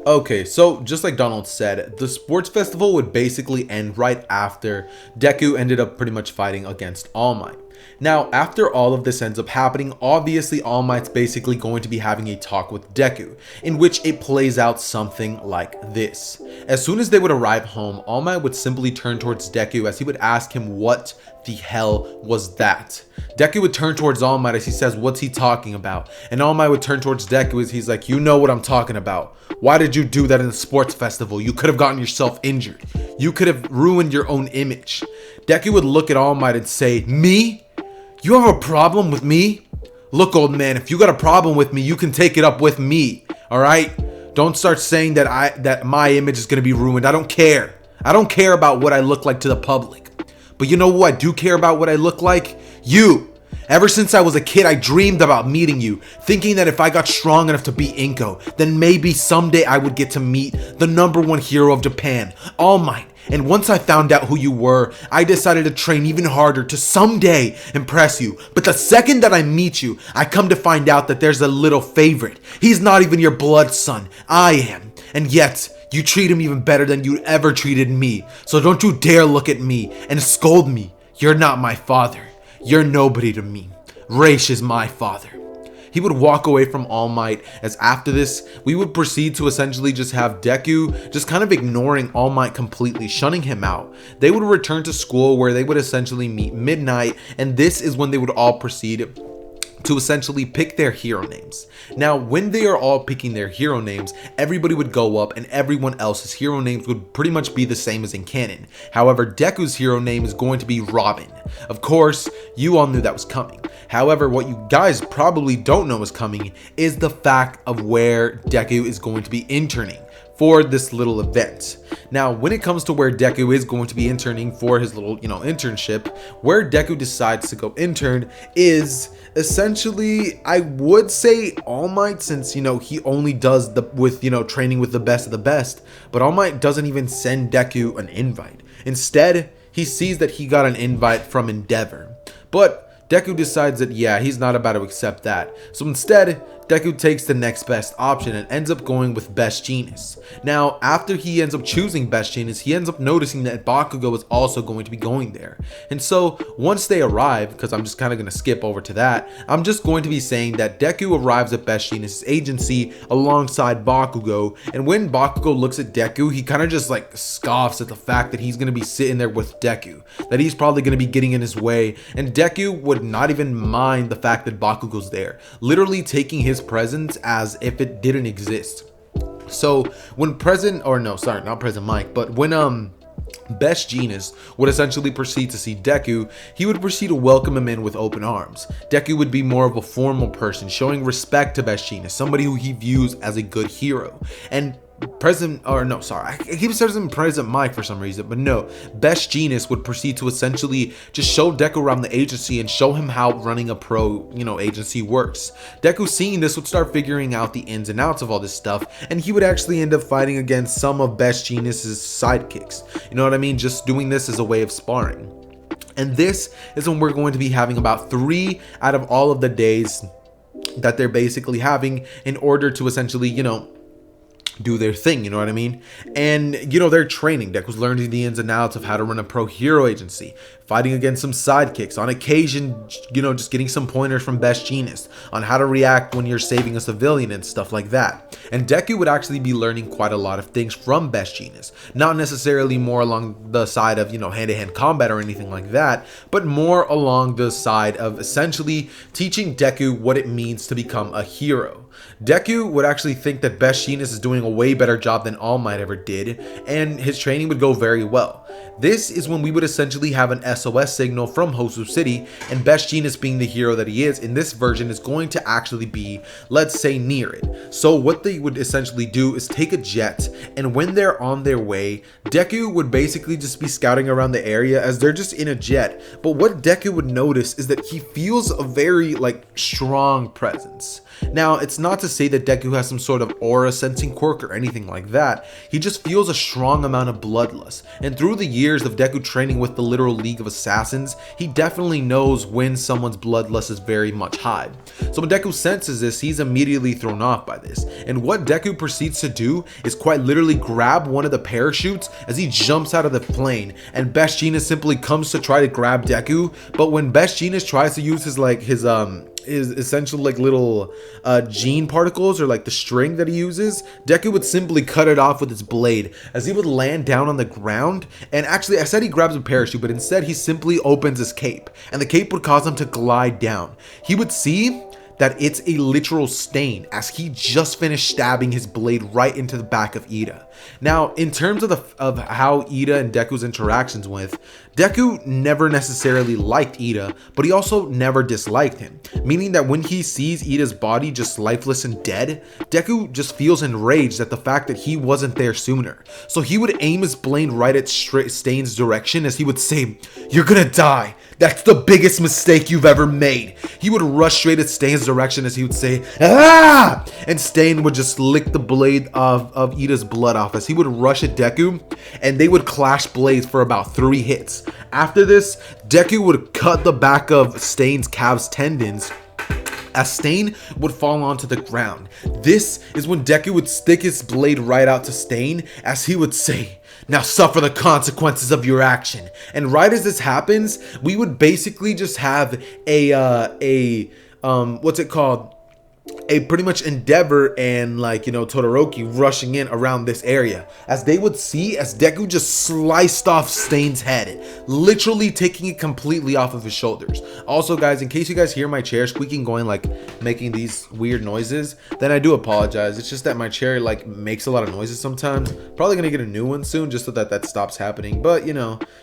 Okay, so just like Donald said, the sports festival would basically end right after Deku ended up pretty much fighting against All Might. Now, after all of this ends up happening, obviously All Might's basically going to be having a talk with Deku, in which it plays out something like this. As soon as they would arrive home, All Might would simply turn towards Deku as he would ask him what the hell was that. Deku would turn towards All Might as he says, what's he talking about? And All Might would turn towards Deku as he's like, you know what I'm talking about. Why did you do that in the sports festival? You could have gotten yourself injured. You could have ruined your own image. Deku would look at All Might and say, me? You have a problem with me? Look, old man, if you got a problem with me, you can take it up with me. All right? Don't start saying that my image is going to be ruined. I don't care. I don't care about what I look like to the public. But you know who I do care about what I look like? You. Ever since I was a kid, I dreamed about meeting you, thinking that if I got strong enough to beat Inko, then maybe someday I would get to meet the #1 hero of Japan, All Might. And once I found out who you were, I decided to train even harder to someday impress you. But the second that I meet you, I come to find out that there's a little favorite. He's not even your blood son. I am. And yet, you treat him even better than you ever treated me. So don't you dare look at me and scold me. You're not my father. You're nobody to me. Raish is my father. He would walk away from All Might, as after this, we would proceed to essentially just have Deku just kind of ignoring All Might completely, shunning him out. They would return to school where they would essentially meet midnight, and this is when they would all proceed to essentially pick their hero names. Now, when they are all picking their hero names, everybody would go up and everyone else's hero names would pretty much be the same as in canon. However, Deku's hero name is going to be Robin. Of course, you all knew that was coming. However, what you guys probably don't know is coming is the fact of where Deku is going to be interning for this little event. Now, when it comes to where Deku is going to be interning for his little, internship, where Deku decides to go intern is essentially, I would say All Might, since, he only does training with the best of the best, but All Might doesn't even send Deku an invite. Instead, he sees that he got an invite from Endeavor. But Deku decides that, yeah, he's not about to accept that. So instead, Deku takes the next best option and ends up going with Best Genius. Now, after he ends up choosing Best Genius, he ends up noticing that Bakugo is also going to be going there. And so, once they arrive, because I'm just kind of going to skip over to that, I'm just going to be saying that Deku arrives at Best Genius' agency alongside Bakugo, and when Bakugo looks at Deku, he kind of just scoffs at the fact that he's going to be sitting there with Deku, that he's probably going to be getting in his way, and Deku would not even mind the fact that Bakugo's there, literally taking his presence as if it didn't exist. So when when Best Genius would essentially proceed to see Deku, he would proceed to welcome him in with open arms. Deku would be more of a formal person, showing respect to Best Genius, somebody who he views as a good hero. And I keep saying President Mike for some reason, but no, Best Genius would proceed to essentially just show Deku around the agency and show him how running a pro, agency works. Deku, seeing this, would start figuring out the ins and outs of all this stuff, and he would actually end up fighting against some of Best Genius's sidekicks. You know what I mean? Just doing this as a way of sparring. And this is when we're going to be having about 3 out of all of the days that they're basically having in order to essentially, do their thing, you know what I mean? And, they're training. Deku's learning the ins and outs of how to run a pro hero agency, fighting against some sidekicks, on occasion, just getting some pointers from Best Genius on how to react when you're saving a civilian and stuff like that. And Deku would actually be learning quite a lot of things from Best Genius, not necessarily more along the side of, hand-to-hand combat or anything like that, but more along the side of essentially teaching Deku what it means to become a hero. Deku would actually think that Best Genius is doing a way better job than All Might ever did, and his training would go very well. This is when we would essentially have an SOS signal from Hosu City, and Best Genius, being the hero that he is in this version, is going to actually be, let's say, near it. So what they would essentially do is take a jet, and when they're on their way, Deku would basically just be scouting around the area as they're just in a jet. But what Deku would notice is that he feels a very strong presence. Now, it's not to say that Deku has some sort of aura sensing quirk or anything like that. He just feels a strong amount of bloodlust, and through the the years of Deku training with the literal League of Assassins, he definitely knows when someone's bloodlust is very much high. So when Deku senses this, he's immediately thrown off by this. And what Deku proceeds to do is quite literally grab one of the parachutes as he jumps out of the plane, and Best Jeanist simply comes to try to grab Deku. But when Best Jeanist tries to use his essential like little gene particles, or like the string that he uses, Deku would simply cut it off with his blade as he would land down on the ground. And actually, I said he grabs a parachute, but instead he simply opens his cape, and the cape would cause him to glide down. He would see that it's a literal stain as he just finished stabbing his blade right into the back of Ida. Now, in terms of how Ida and Deku's interactions with, Deku never necessarily liked Ida, but he also never disliked him, meaning that when he sees Ida's body just lifeless and dead, Deku just feels enraged at the fact that he wasn't there sooner. So he would aim his blade right at Stain's direction as he would say, "You're gonna die. That's the biggest mistake you've ever made." He would rush straight at Stain's direction as he would say, "Ah!" And Stain would just lick the blade of Ida's blood off as he would rush at Deku, and they would clash blades for about 3 hits. After this, Deku would cut the back of Stain's calf's tendons as Stain would fall onto the ground. This is when Deku would stick his blade right out to Stain as he would say, "Now suffer the consequences of your action." And right as this happens, we would basically just have a pretty much Endeavor and Todoroki rushing in around this area as they would see as Deku just sliced off Stain's head, literally taking it completely off of his shoulders. Also, guys, in case you guys hear my chair squeaking, going making these weird noises, then I do apologize. It's just that my chair makes a lot of noises sometimes. Probably gonna get a new one soon just so that stops happening, but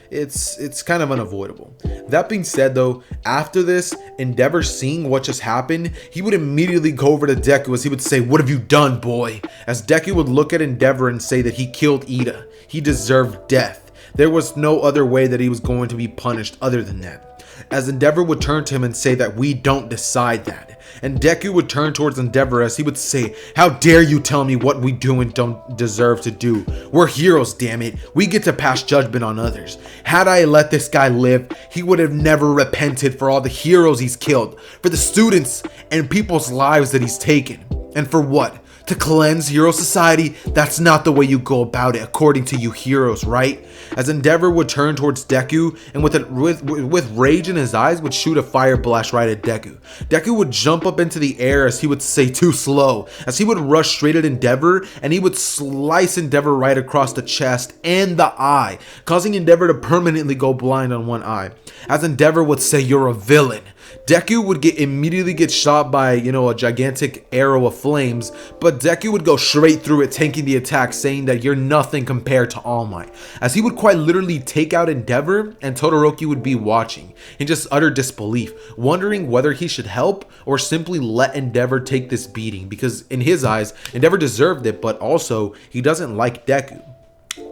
it's kind of unavoidable. That being said though, after this, Endeavor seeing what just happened, he would immediately go over to Deku as he would say, "What have you done, boy?" As Deku would look at Endeavor and say that he killed Ida. He deserved death. There was no other way that he was going to be punished other than that. As Endeavor would turn to him and say that we don't decide that. And Deku would turn towards Endeavor as he would say, "How dare you tell me what we do and don't deserve to do? We're heroes, damn it. We get to pass judgment on others. Had I let this guy live, he would have never repented for all the heroes he's killed, for the students and people's lives that he's taken. And for what? To cleanse Hero Society? That's not the way you go about it, according to you heroes, right?" As Endeavor would turn towards Deku and with rage in his eyes would shoot a fire blast right at Deku. Deku would jump up into the air as he would say, "Too slow," as he would rush straight at Endeavor and he would slice Endeavor right across the chest and the eye, causing Endeavor to permanently go blind on one eye. As Endeavor would say, "You're a villain." Deku would immediately get shot by, a gigantic arrow of flames, but Deku would go straight through it, tanking the attack, saying that you're nothing compared to All Might, as he would quite literally take out Endeavor, and Todoroki would be watching in just utter disbelief, wondering whether he should help or simply let Endeavor take this beating, because in his eyes, Endeavor deserved it, but also he doesn't like Deku.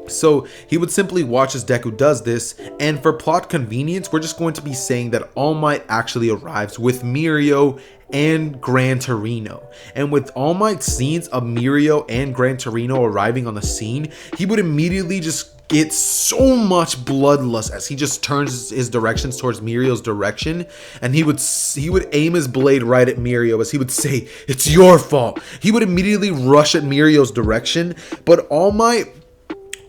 So he would simply watch as Deku does this, and for plot convenience, we're just going to be saying that All Might actually arrives with Mirio and Gran Torino. And with All Might's scenes of Mirio and Gran Torino arriving on the scene, he would immediately just get so much bloodlust as he just turns his directions towards Mirio's direction, and he would aim his blade right at Mirio as he would say, "It's your fault." He would immediately rush at Mirio's direction, but All Might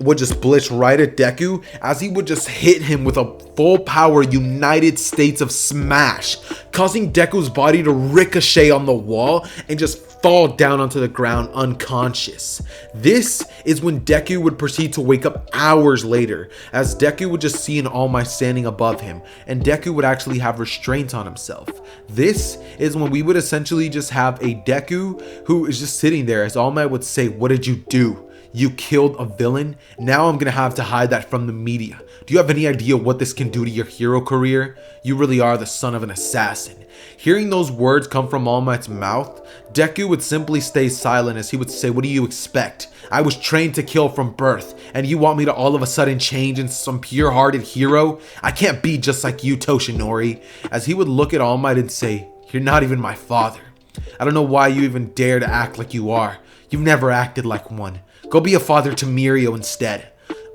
would just blitz right at Deku as he would just hit him with a full power United States of Smash, causing Deku's body to ricochet on the wall and just fall down onto the ground unconscious. This is when Deku would proceed to wake up hours later, as Deku would just see an All Might standing above him, and Deku would actually have restraint on himself. This is when we would essentially just have a Deku who is just sitting there as All Might would say, "What did you do? You killed a villain? Now I'm gonna have to hide that from the media. Do you have any idea what this can do to your hero career? You really are the son of an assassin." Hearing those words come from All Might's mouth, Deku would simply stay silent as he would say, "What do you expect? I was trained to kill from birth, and you want me to all of a sudden change into some pure-hearted hero? I can't be just like you, Toshinori." As he would look at All Might and say, "You're not even my father. I don't know why you even dare to act like you are. You've never acted like one. Go be a father to Mirio instead."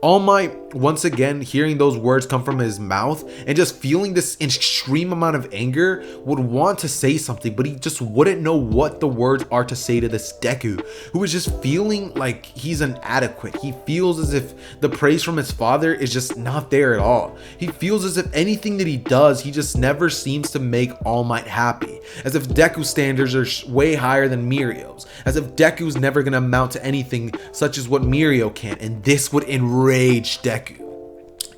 All Might, once again, hearing those words come from his mouth and just feeling this extreme amount of anger, would want to say something, but he just wouldn't know what the words are to say to this Deku, who is just feeling like he's inadequate. He feels as if the praise from his father is just not there at all. He feels as if anything that he does, he just never seems to make All Might happy. As if Deku's standards are way higher than Mirio's. As if Deku's never gonna amount to anything such as what Mirio can, and this would enrage Deku.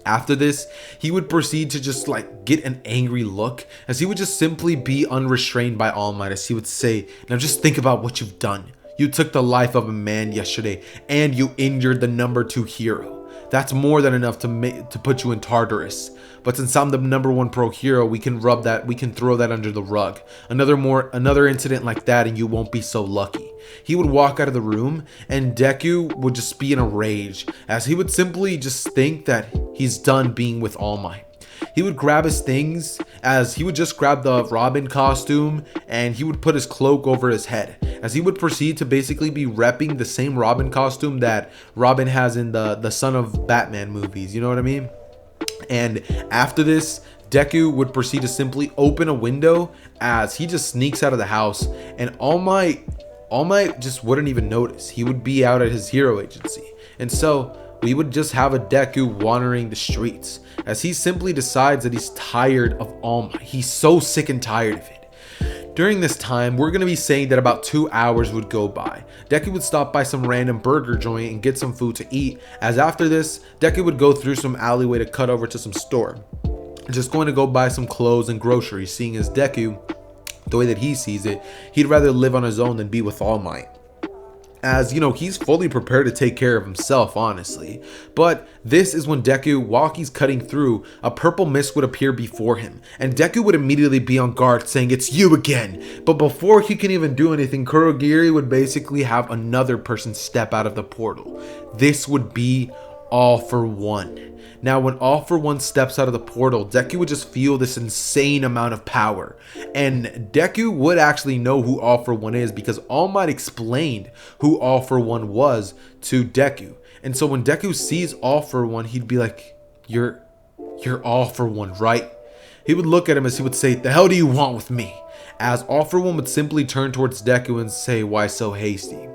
After this, he would proceed to just like get an angry look, as he would just simply be unrestrained by All Might, as he would say, now just think about what you've done. You took the life of a man yesterday, and you injured the number 2 hero. That's more than enough to put you in Tartarus. But since I'm the number 1 pro hero, we can throw that under the rug. Another incident like that and you won't be so lucky. He would walk out of the room and Deku would just be in a rage, as he would simply just think that he's done being with All Might. He would grab his things, as he would just grab the Robin costume and he would put his cloak over his head, as he would proceed to basically be repping the same Robin costume that Robin has in the Son of Batman movies, you know what I mean? And after this, Deku would proceed to simply open a window as he just sneaks out of the house, and All Might just wouldn't even notice. He would be out at his hero agency. And so we would just have a Deku wandering the streets, as he simply decides that he's tired of All Might. He's so sick and tired of it. During this time, we're going to be saying that about 2 hours would go by. Deku would stop by some random burger joint and get some food to eat, as after this, Deku would go through some alleyway to cut over to some store. Just going to go buy some clothes and groceries, seeing as Deku, the way that he sees it, he'd rather live on his own than be with All Might. As you know, he's fully prepared to take care of himself, honestly. But this is when Deku, while he's cutting through, a purple mist would appear before him, and Deku would immediately be on guard, saying, "It's you again." But before he can even do anything, Kurogiri would basically have another person step out of the portal. This would be All For One. Now, when All For One steps out of the portal, Deku would just feel this insane amount of power. And Deku would actually know who All For One is, because All Might explained who All For One was to Deku. And so when Deku sees All For One, he'd be like, You're All For One, right? He would look at him as he would say, "The hell do you want with me?" As All For One would simply turn towards Deku and say, "Why so hasty?"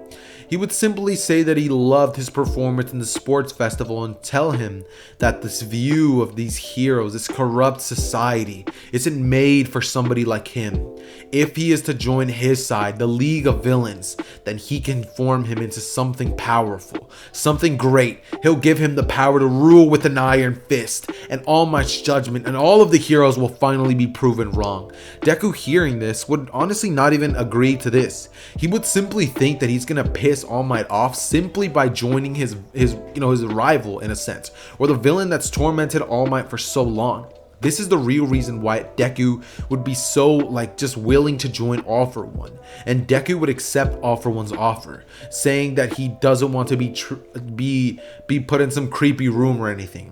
He would simply say that he loved his performance in the sports festival and tell him that this view of these heroes, this corrupt society, isn't made for somebody like him. If he is to join his side, the League of Villains, then he can form him into something powerful, something great. He'll give him the power to rule with an iron fist, and All Might's judgment and all of the heroes will finally be proven wrong. Deku, hearing this, would honestly not even agree to this. He would simply think that he's gonna piss All Might off simply by joining his rival, in a sense, or the villain that's tormented All Might for so long. This is the real reason why Deku would be so just willing to join All For One, and Deku would accept All For One's offer, saying that he doesn't want to be put in some creepy room or anything.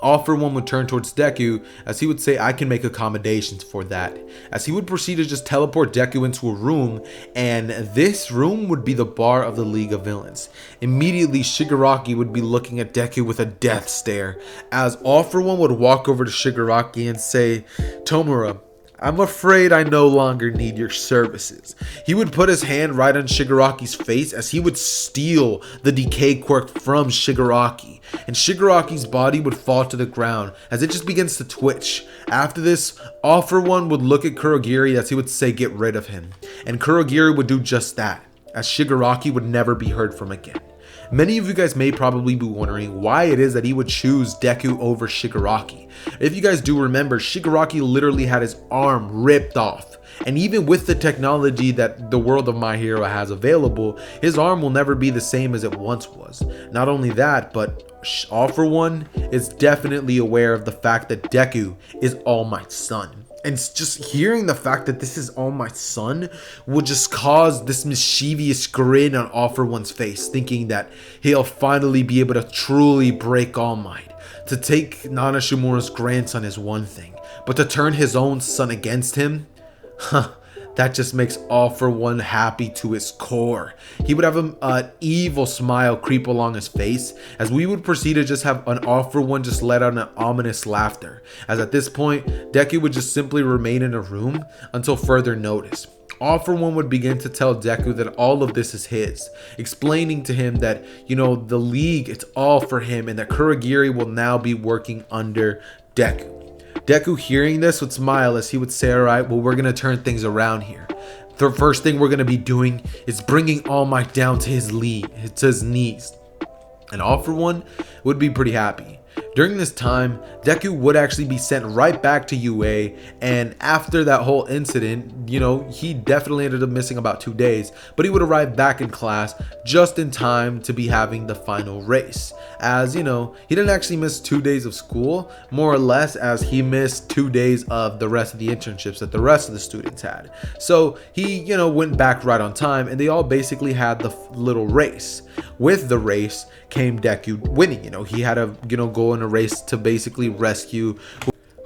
All For One would turn towards Deku, as he would say, "I can make accommodations for that," as he would proceed to just teleport Deku into a room, and this room would be the bar of the League of Villains. Immediately, Shigaraki would be looking at Deku with a death stare, as All For One would walk over to Shigaraki and say, "Tomura, I'm afraid I no longer need your services." He would put his hand right on Shigaraki's face, as he would steal the decay quirk from Shigaraki, and Shigaraki's body would fall to the ground as it just begins to twitch. After this, All For One would look at Kurogiri, as he would say, "Get rid of him," and Kurogiri would do just that, as Shigaraki would never be heard from again. Many of you guys may probably be wondering why it is that he would choose Deku over Shigaraki. If you guys do remember, Shigaraki literally had his arm ripped off. And even with the technology that the world of My Hero has available, his arm will never be the same as it once was. Not only that, but All For One is definitely aware of the fact that Deku is All Might's son. And just hearing the fact that this is All Might's son would just cause this mischievous grin on All For One's face, thinking that he'll finally be able to truly break All Might. To take Nana Shimura's grandson is one thing, but to turn his own son against him? that just makes All For One happy to his core. He would have an evil smile creep along his face as we would proceed to just have an All For One just let out an ominous laughter, as at this point Deku would just simply remain in a room until further notice. All For One would begin to tell Deku that all of this is his, explaining to him that, the league, it's all for him, and that Kurogiri will now be working under Deku. Deku, hearing this, would smile as he would say, alright, well, we're going to turn things around here. The first thing we're going to be doing is bringing All Might down to his knees. And All For One would be pretty happy. During this time, Deku would actually be sent right back to UA, and after that whole incident, he definitely ended up missing about 2 days, but he would arrive back in class just in time to be having the final race. As he didn't actually miss 2 days of school, more or less, as he missed 2 days of the rest of the internships that the rest of the students had. So he, went back right on time, and they all basically had the little race. With the race came Deku winning. He had to go in a race to basically rescue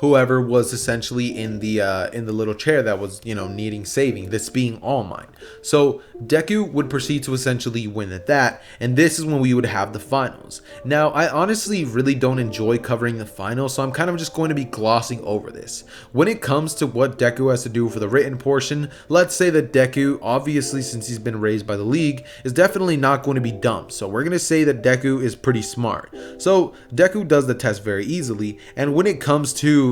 whoever was essentially in the little chair that was needing saving, this being All Might. So Deku would proceed to essentially win at that, and this is when we would have the finals. Now, I honestly really don't enjoy covering the finals, so I'm kind of just going to be glossing over this. When it comes to what Deku has to do for the written portion, let's say that Deku, obviously since he's been raised by the league, is definitely not going to be dumb. So we're going to say that Deku is pretty smart. So Deku does the test very easily, and when it comes to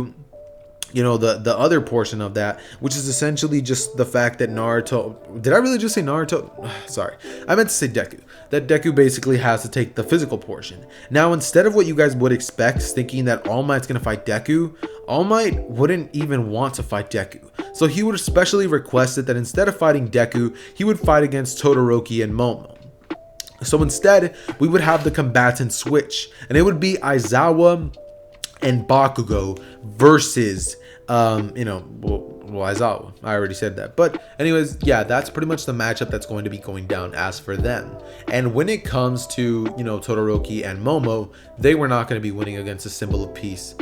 the other portion of that, which is essentially just the fact that Naruto, did I really just say Naruto? Sorry, I meant to say Deku, that Deku basically has to take the physical portion. Now, instead of what you guys would expect, thinking that All Might's gonna fight Deku, All Might wouldn't even want to fight Deku. So he would especially requested that instead of fighting Deku, he would fight against Todoroki and Momo. So instead, we would have the combatants switch, and it would be Aizawa and Bakugo versus Aizawa. I already said that, but anyways, yeah, that's pretty much the matchup that's going to be going down as for them. And when it comes to Todoroki and Momo, they were not going to be winning against a symbol of peace.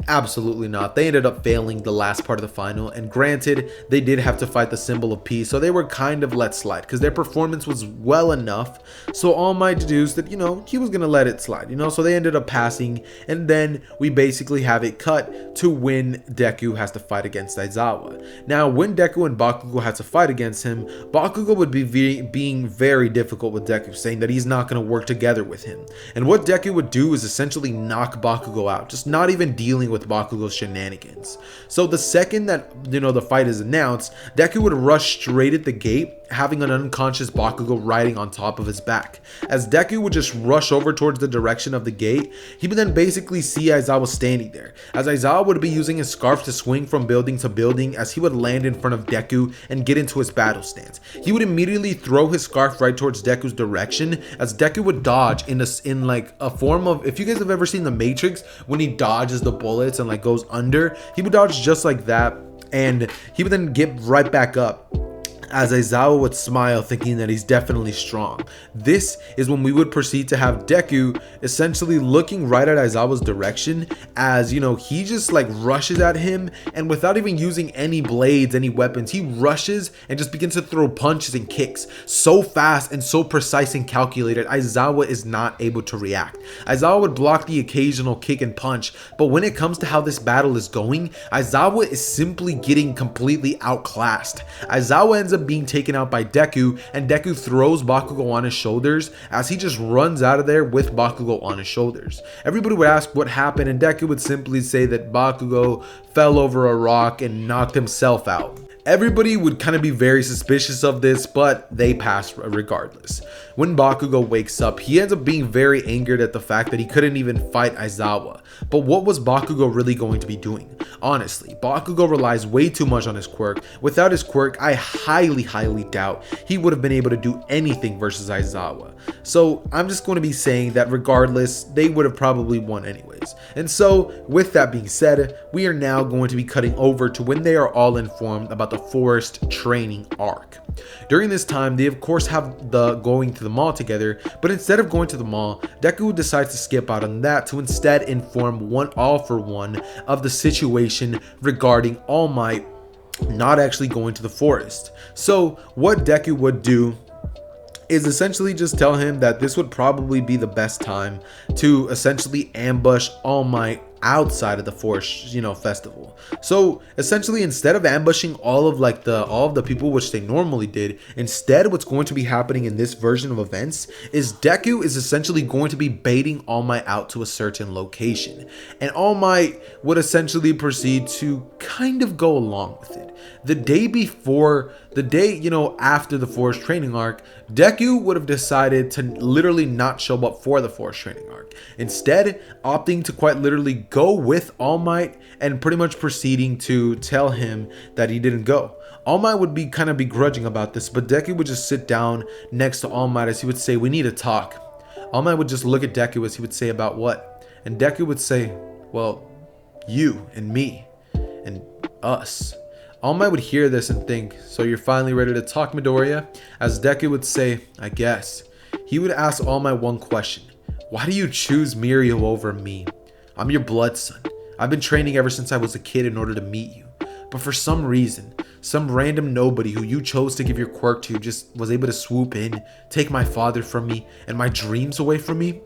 Absolutely not. They ended up failing the last part of the final, and granted, they did have to fight the symbol of peace, so they were kind of let slide because their performance was well enough. So All Might deduced that he was gonna let it slide, so they ended up passing, and then we basically have it cut to when Deku has to fight against Aizawa. Now, when Deku and Bakugo had to fight against him, Bakugo would be being very difficult with Deku, saying that he's not gonna work together with him. And what Deku would do is essentially knock Bakugo out, just not even dealing with Bakugo's shenanigans. So the second that the fight is announced, Deku would rush straight at the gate, having an unconscious Bakugo riding on top of his back. As Deku would just rush over towards the direction of the gate, he would then basically see Aizawa standing there, as Aizawa would be using his scarf to swing from building to building as he would land in front of Deku and get into his battle stance. He would immediately throw his scarf right towards Deku's direction, as Deku would dodge in like a form of, if you guys have ever seen The Matrix, when he dodges the bullets and like goes under, he would dodge just like that, and he would then get right back up, as Aizawa would smile, thinking that he's definitely strong. This is when we would proceed to have Deku essentially looking right at Aizawa's direction, as he just like rushes at him, and without even using any blades, any weapons, he rushes and just begins to throw punches and kicks so fast and so precise and calculated, Aizawa is not able to react. Aizawa would block the occasional kick and punch, but when it comes to how this battle is going, Aizawa is simply getting completely outclassed. Aizawa ends up being taken out by Deku, and Deku throws Bakugo on his shoulders as he just runs out of there with Bakugo on his shoulders. Everybody would ask what happened, and Deku would simply say that Bakugo fell over a rock and knocked himself out. Everybody would kind of be very suspicious of this, but they passed regardless. When Bakugo wakes up, he ends up being very angered at the fact that he couldn't even fight Aizawa. But what was Bakugo really going to be doing? Honestly, Bakugo relies way too much on his quirk. Without his quirk, I highly doubt he would have been able to do anything versus Aizawa. So I'm just going to be saying that regardless, they would have probably won anyways. And so with that being said, we are now going to be cutting over to when they are all informed about the forest training arc. During this time, they of course have the going to the mall together, but instead of going to the mall, Deku decides to skip out on that to instead inform All For One of the situation regarding All Might not actually going to the forest. So what Deku would do is essentially just tell him that this would probably be the best time to essentially ambush All Might outside of the forest, festival. So essentially, instead of ambushing all of the people which they normally did, instead what's going to be happening in this version of events is Deku is essentially going to be baiting All Might out to a certain location, and All Might would essentially proceed to kind of go along with it. The day after the forest training arc, Deku would have decided to literally not show up for the forest training arc, instead opting to quite literally go with All Might and pretty much proceeding to tell him that he didn't go. All Might would be kind of begrudging about this, but Deku would just sit down next to All Might as he would say, "We need to talk." All Might would just look at Deku as he would say, "About what?" And Deku would say, "Well, you and me and us." All Might would hear this and think, "So you're finally ready to talk, Midoriya?" As Deku would say, "I guess." He would ask All Might one question: "Why do you choose Mirio over me? I'm your blood son. I've been training ever since I was a kid in order to meet you. But for some reason, some random nobody who you chose to give your quirk to just was able to swoop in, take my father from me, and my dreams away from me?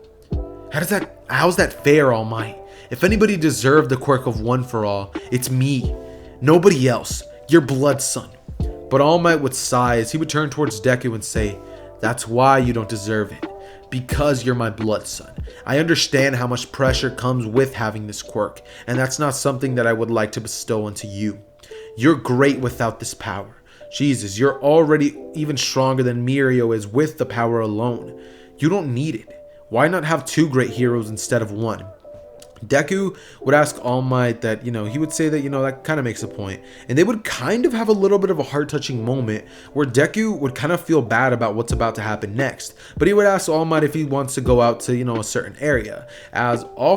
How's that fair, All Might? If anybody deserved the quirk of One for All, it's me. Nobody else. Your blood son." But All Might would sigh as he would turn towards Deku and say, "That's why you don't deserve it. Because you're my blood son. I understand how much pressure comes with having this quirk, and that's not something that I would like to bestow onto you. You're great without this power. Jesus, you're already even stronger than Mirio is with the power alone. You don't need it. Why not have two great heroes instead of one?" Deku would ask All Might that, he would say that, that kind of makes a point. And they would kind of have a little bit of a heart-touching moment where Deku would kind of feel bad about what's about to happen next. But he would ask All Might if he wants to go out to, a certain area. As All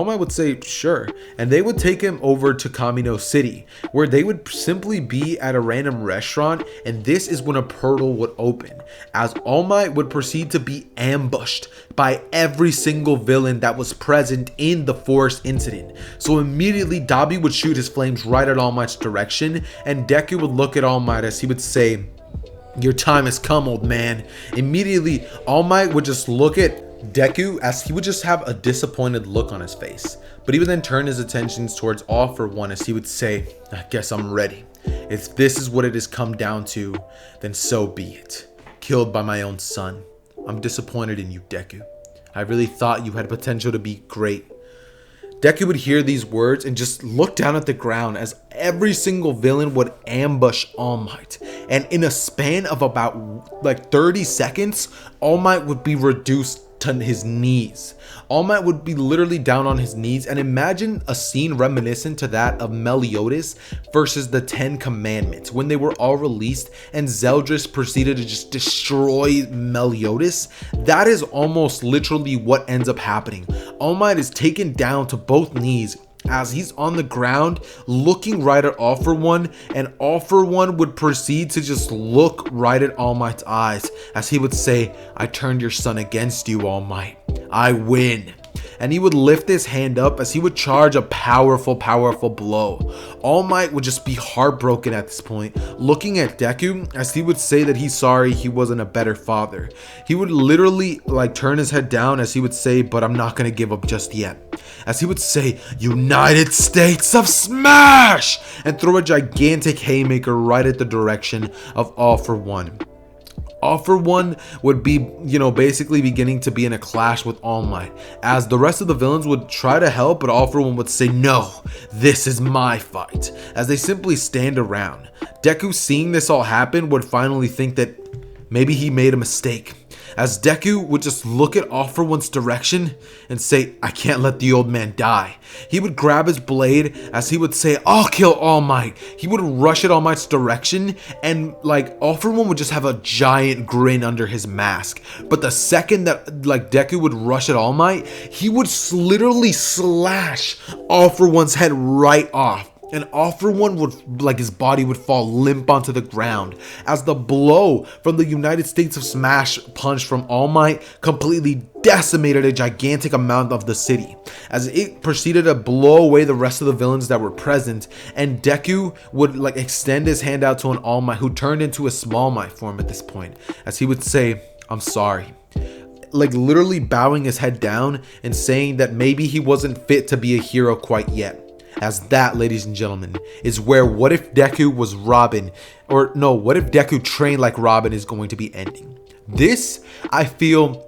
Might would say, sure. And they would take him over to Kamino City, where they would simply be at a random restaurant. And this is when a portal would open, as All Might would proceed to be ambushed by every single villain that was present in the forest incident. So immediately Dabi would shoot his flames right at All Might's direction, and Deku would look at All Might as he would say, "Your time has come, old man." Immediately All Might would just look at Deku as he would just have a disappointed look on his face. But he would then turn his attentions towards All for One as he would say, "I guess I'm ready. If this is what it has come down to, then so be it. Killed by my own son. I'm disappointed in you, Deku. I really thought you had potential to be great." Deku would hear these words and just look down at the ground as every single villain would ambush All Might. And in a span of about 30 seconds, All Might would be reduced to his knees. All Might would be literally down on his knees, and imagine a scene reminiscent to that of Meliodas versus the 10 Commandments when they were all released and Zeldris proceeded to just destroy Meliodas. That is almost literally what ends up happening. All Might is taken down to both knees as he's on the ground looking right at All for One, and All for One would proceed to just look right at All Might's eyes as he would say, "I turned your son against you, All Might. I win." And he would lift his hand up as he would charge a powerful blow. All Might would just be heartbroken at this point, looking at Deku as he would say that he's sorry he wasn't a better father. He would literally turn his head down as he would say, "But I'm not gonna give up just yet." As he would say, "United States of Smash!" and throw a gigantic haymaker right at the direction of All for One. All for One would be, basically beginning to be in a clash with All Might, as the rest of the villains would try to help, but All for One would say, "No, this is my fight," as they simply stand around. Deku, seeing this all happen, would finally think that maybe he made a mistake, as Deku would just look at All for One's direction and say, "I can't let the old man die." He would grab his blade as he would say, "I'll kill All Might." He would rush at All Might's direction, and All for One would just have a giant grin under his mask. But the second that Deku would rush at All Might, he would literally slash All for One's head right off. And All for One would, his body would fall limp onto the ground, as the blow from the United States of Smash punch from All Might completely decimated a gigantic amount of the city as it proceeded to blow away the rest of the villains that were present, and Deku would like extend his hand out to an All Might who turned into a Small Might form at this point, as he would say, "I'm sorry." Like literally bowing his head down and saying that maybe he wasn't fit to be a hero quite yet. As that, ladies and gentlemen, is where What If Deku was Robin, or no, What If Deku Trained Like Robin is going to be ending. This, I feel,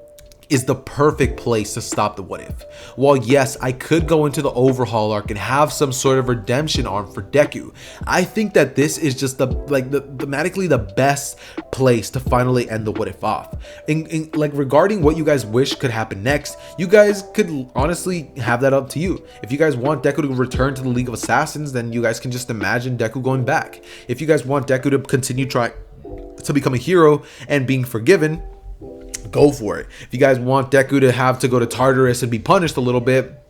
is the perfect place to stop the What If. While yes, I could go into the overhaul arc and have some sort of redemption arc for Deku, I think that this is just thematically the best place to finally end the What If off. Like regarding what you guys wish could happen next, you guys could honestly have that up to you. If you guys want Deku to return to the League of Assassins, then you guys can just imagine Deku going back. If you guys want Deku to continue trying to become a hero and being forgiven, go for it. If you guys want Deku to have to go to Tartarus and be punished a little bit,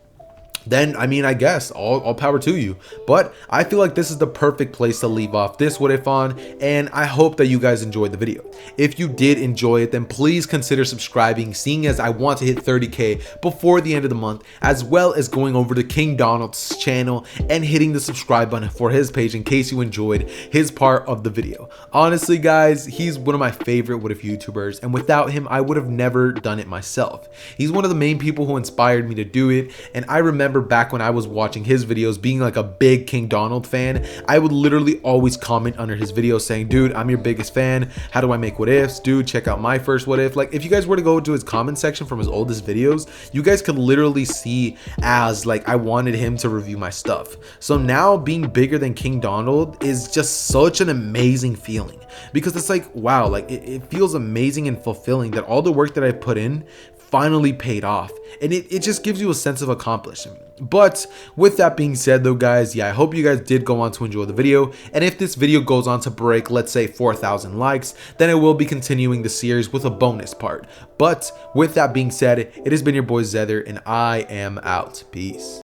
then I mean, I guess all power to you. But I feel like this is the perfect place to leave off this What If on, and I hope that you guys enjoyed the video. If you did enjoy it, then please consider subscribing, seeing as I want to hit 30k before the end of the month, as well as going over to King Donald's channel and hitting the subscribe button for his page in case you enjoyed his part of the video. Honestly guys, he's one of my favorite What If YouTubers, and without him I would have never done it myself. He's one of the main people who inspired me to do it, and I remember back when I was watching his videos, being like a big King Donald fan, I would literally always comment under his videos saying, "Dude, I'm your biggest fan. How do I make what ifs? Dude, check out my first what if." Like if you guys were to go to his comment section from his oldest videos, you guys could literally see as like I wanted him to review my stuff. So now being bigger than King Donald is just such an amazing feeling, because it's like, wow, like it feels amazing and fulfilling that all the work that I put in finally paid off, and it just gives you a sense of accomplishment. But with that being said though guys, yeah, I hope you guys did go on to enjoy the video, and if this video goes on to break, let's say 4,000 likes, then I will be continuing the series with a bonus part. But with that being said, it has been your boy Zether, and I am out. Peace.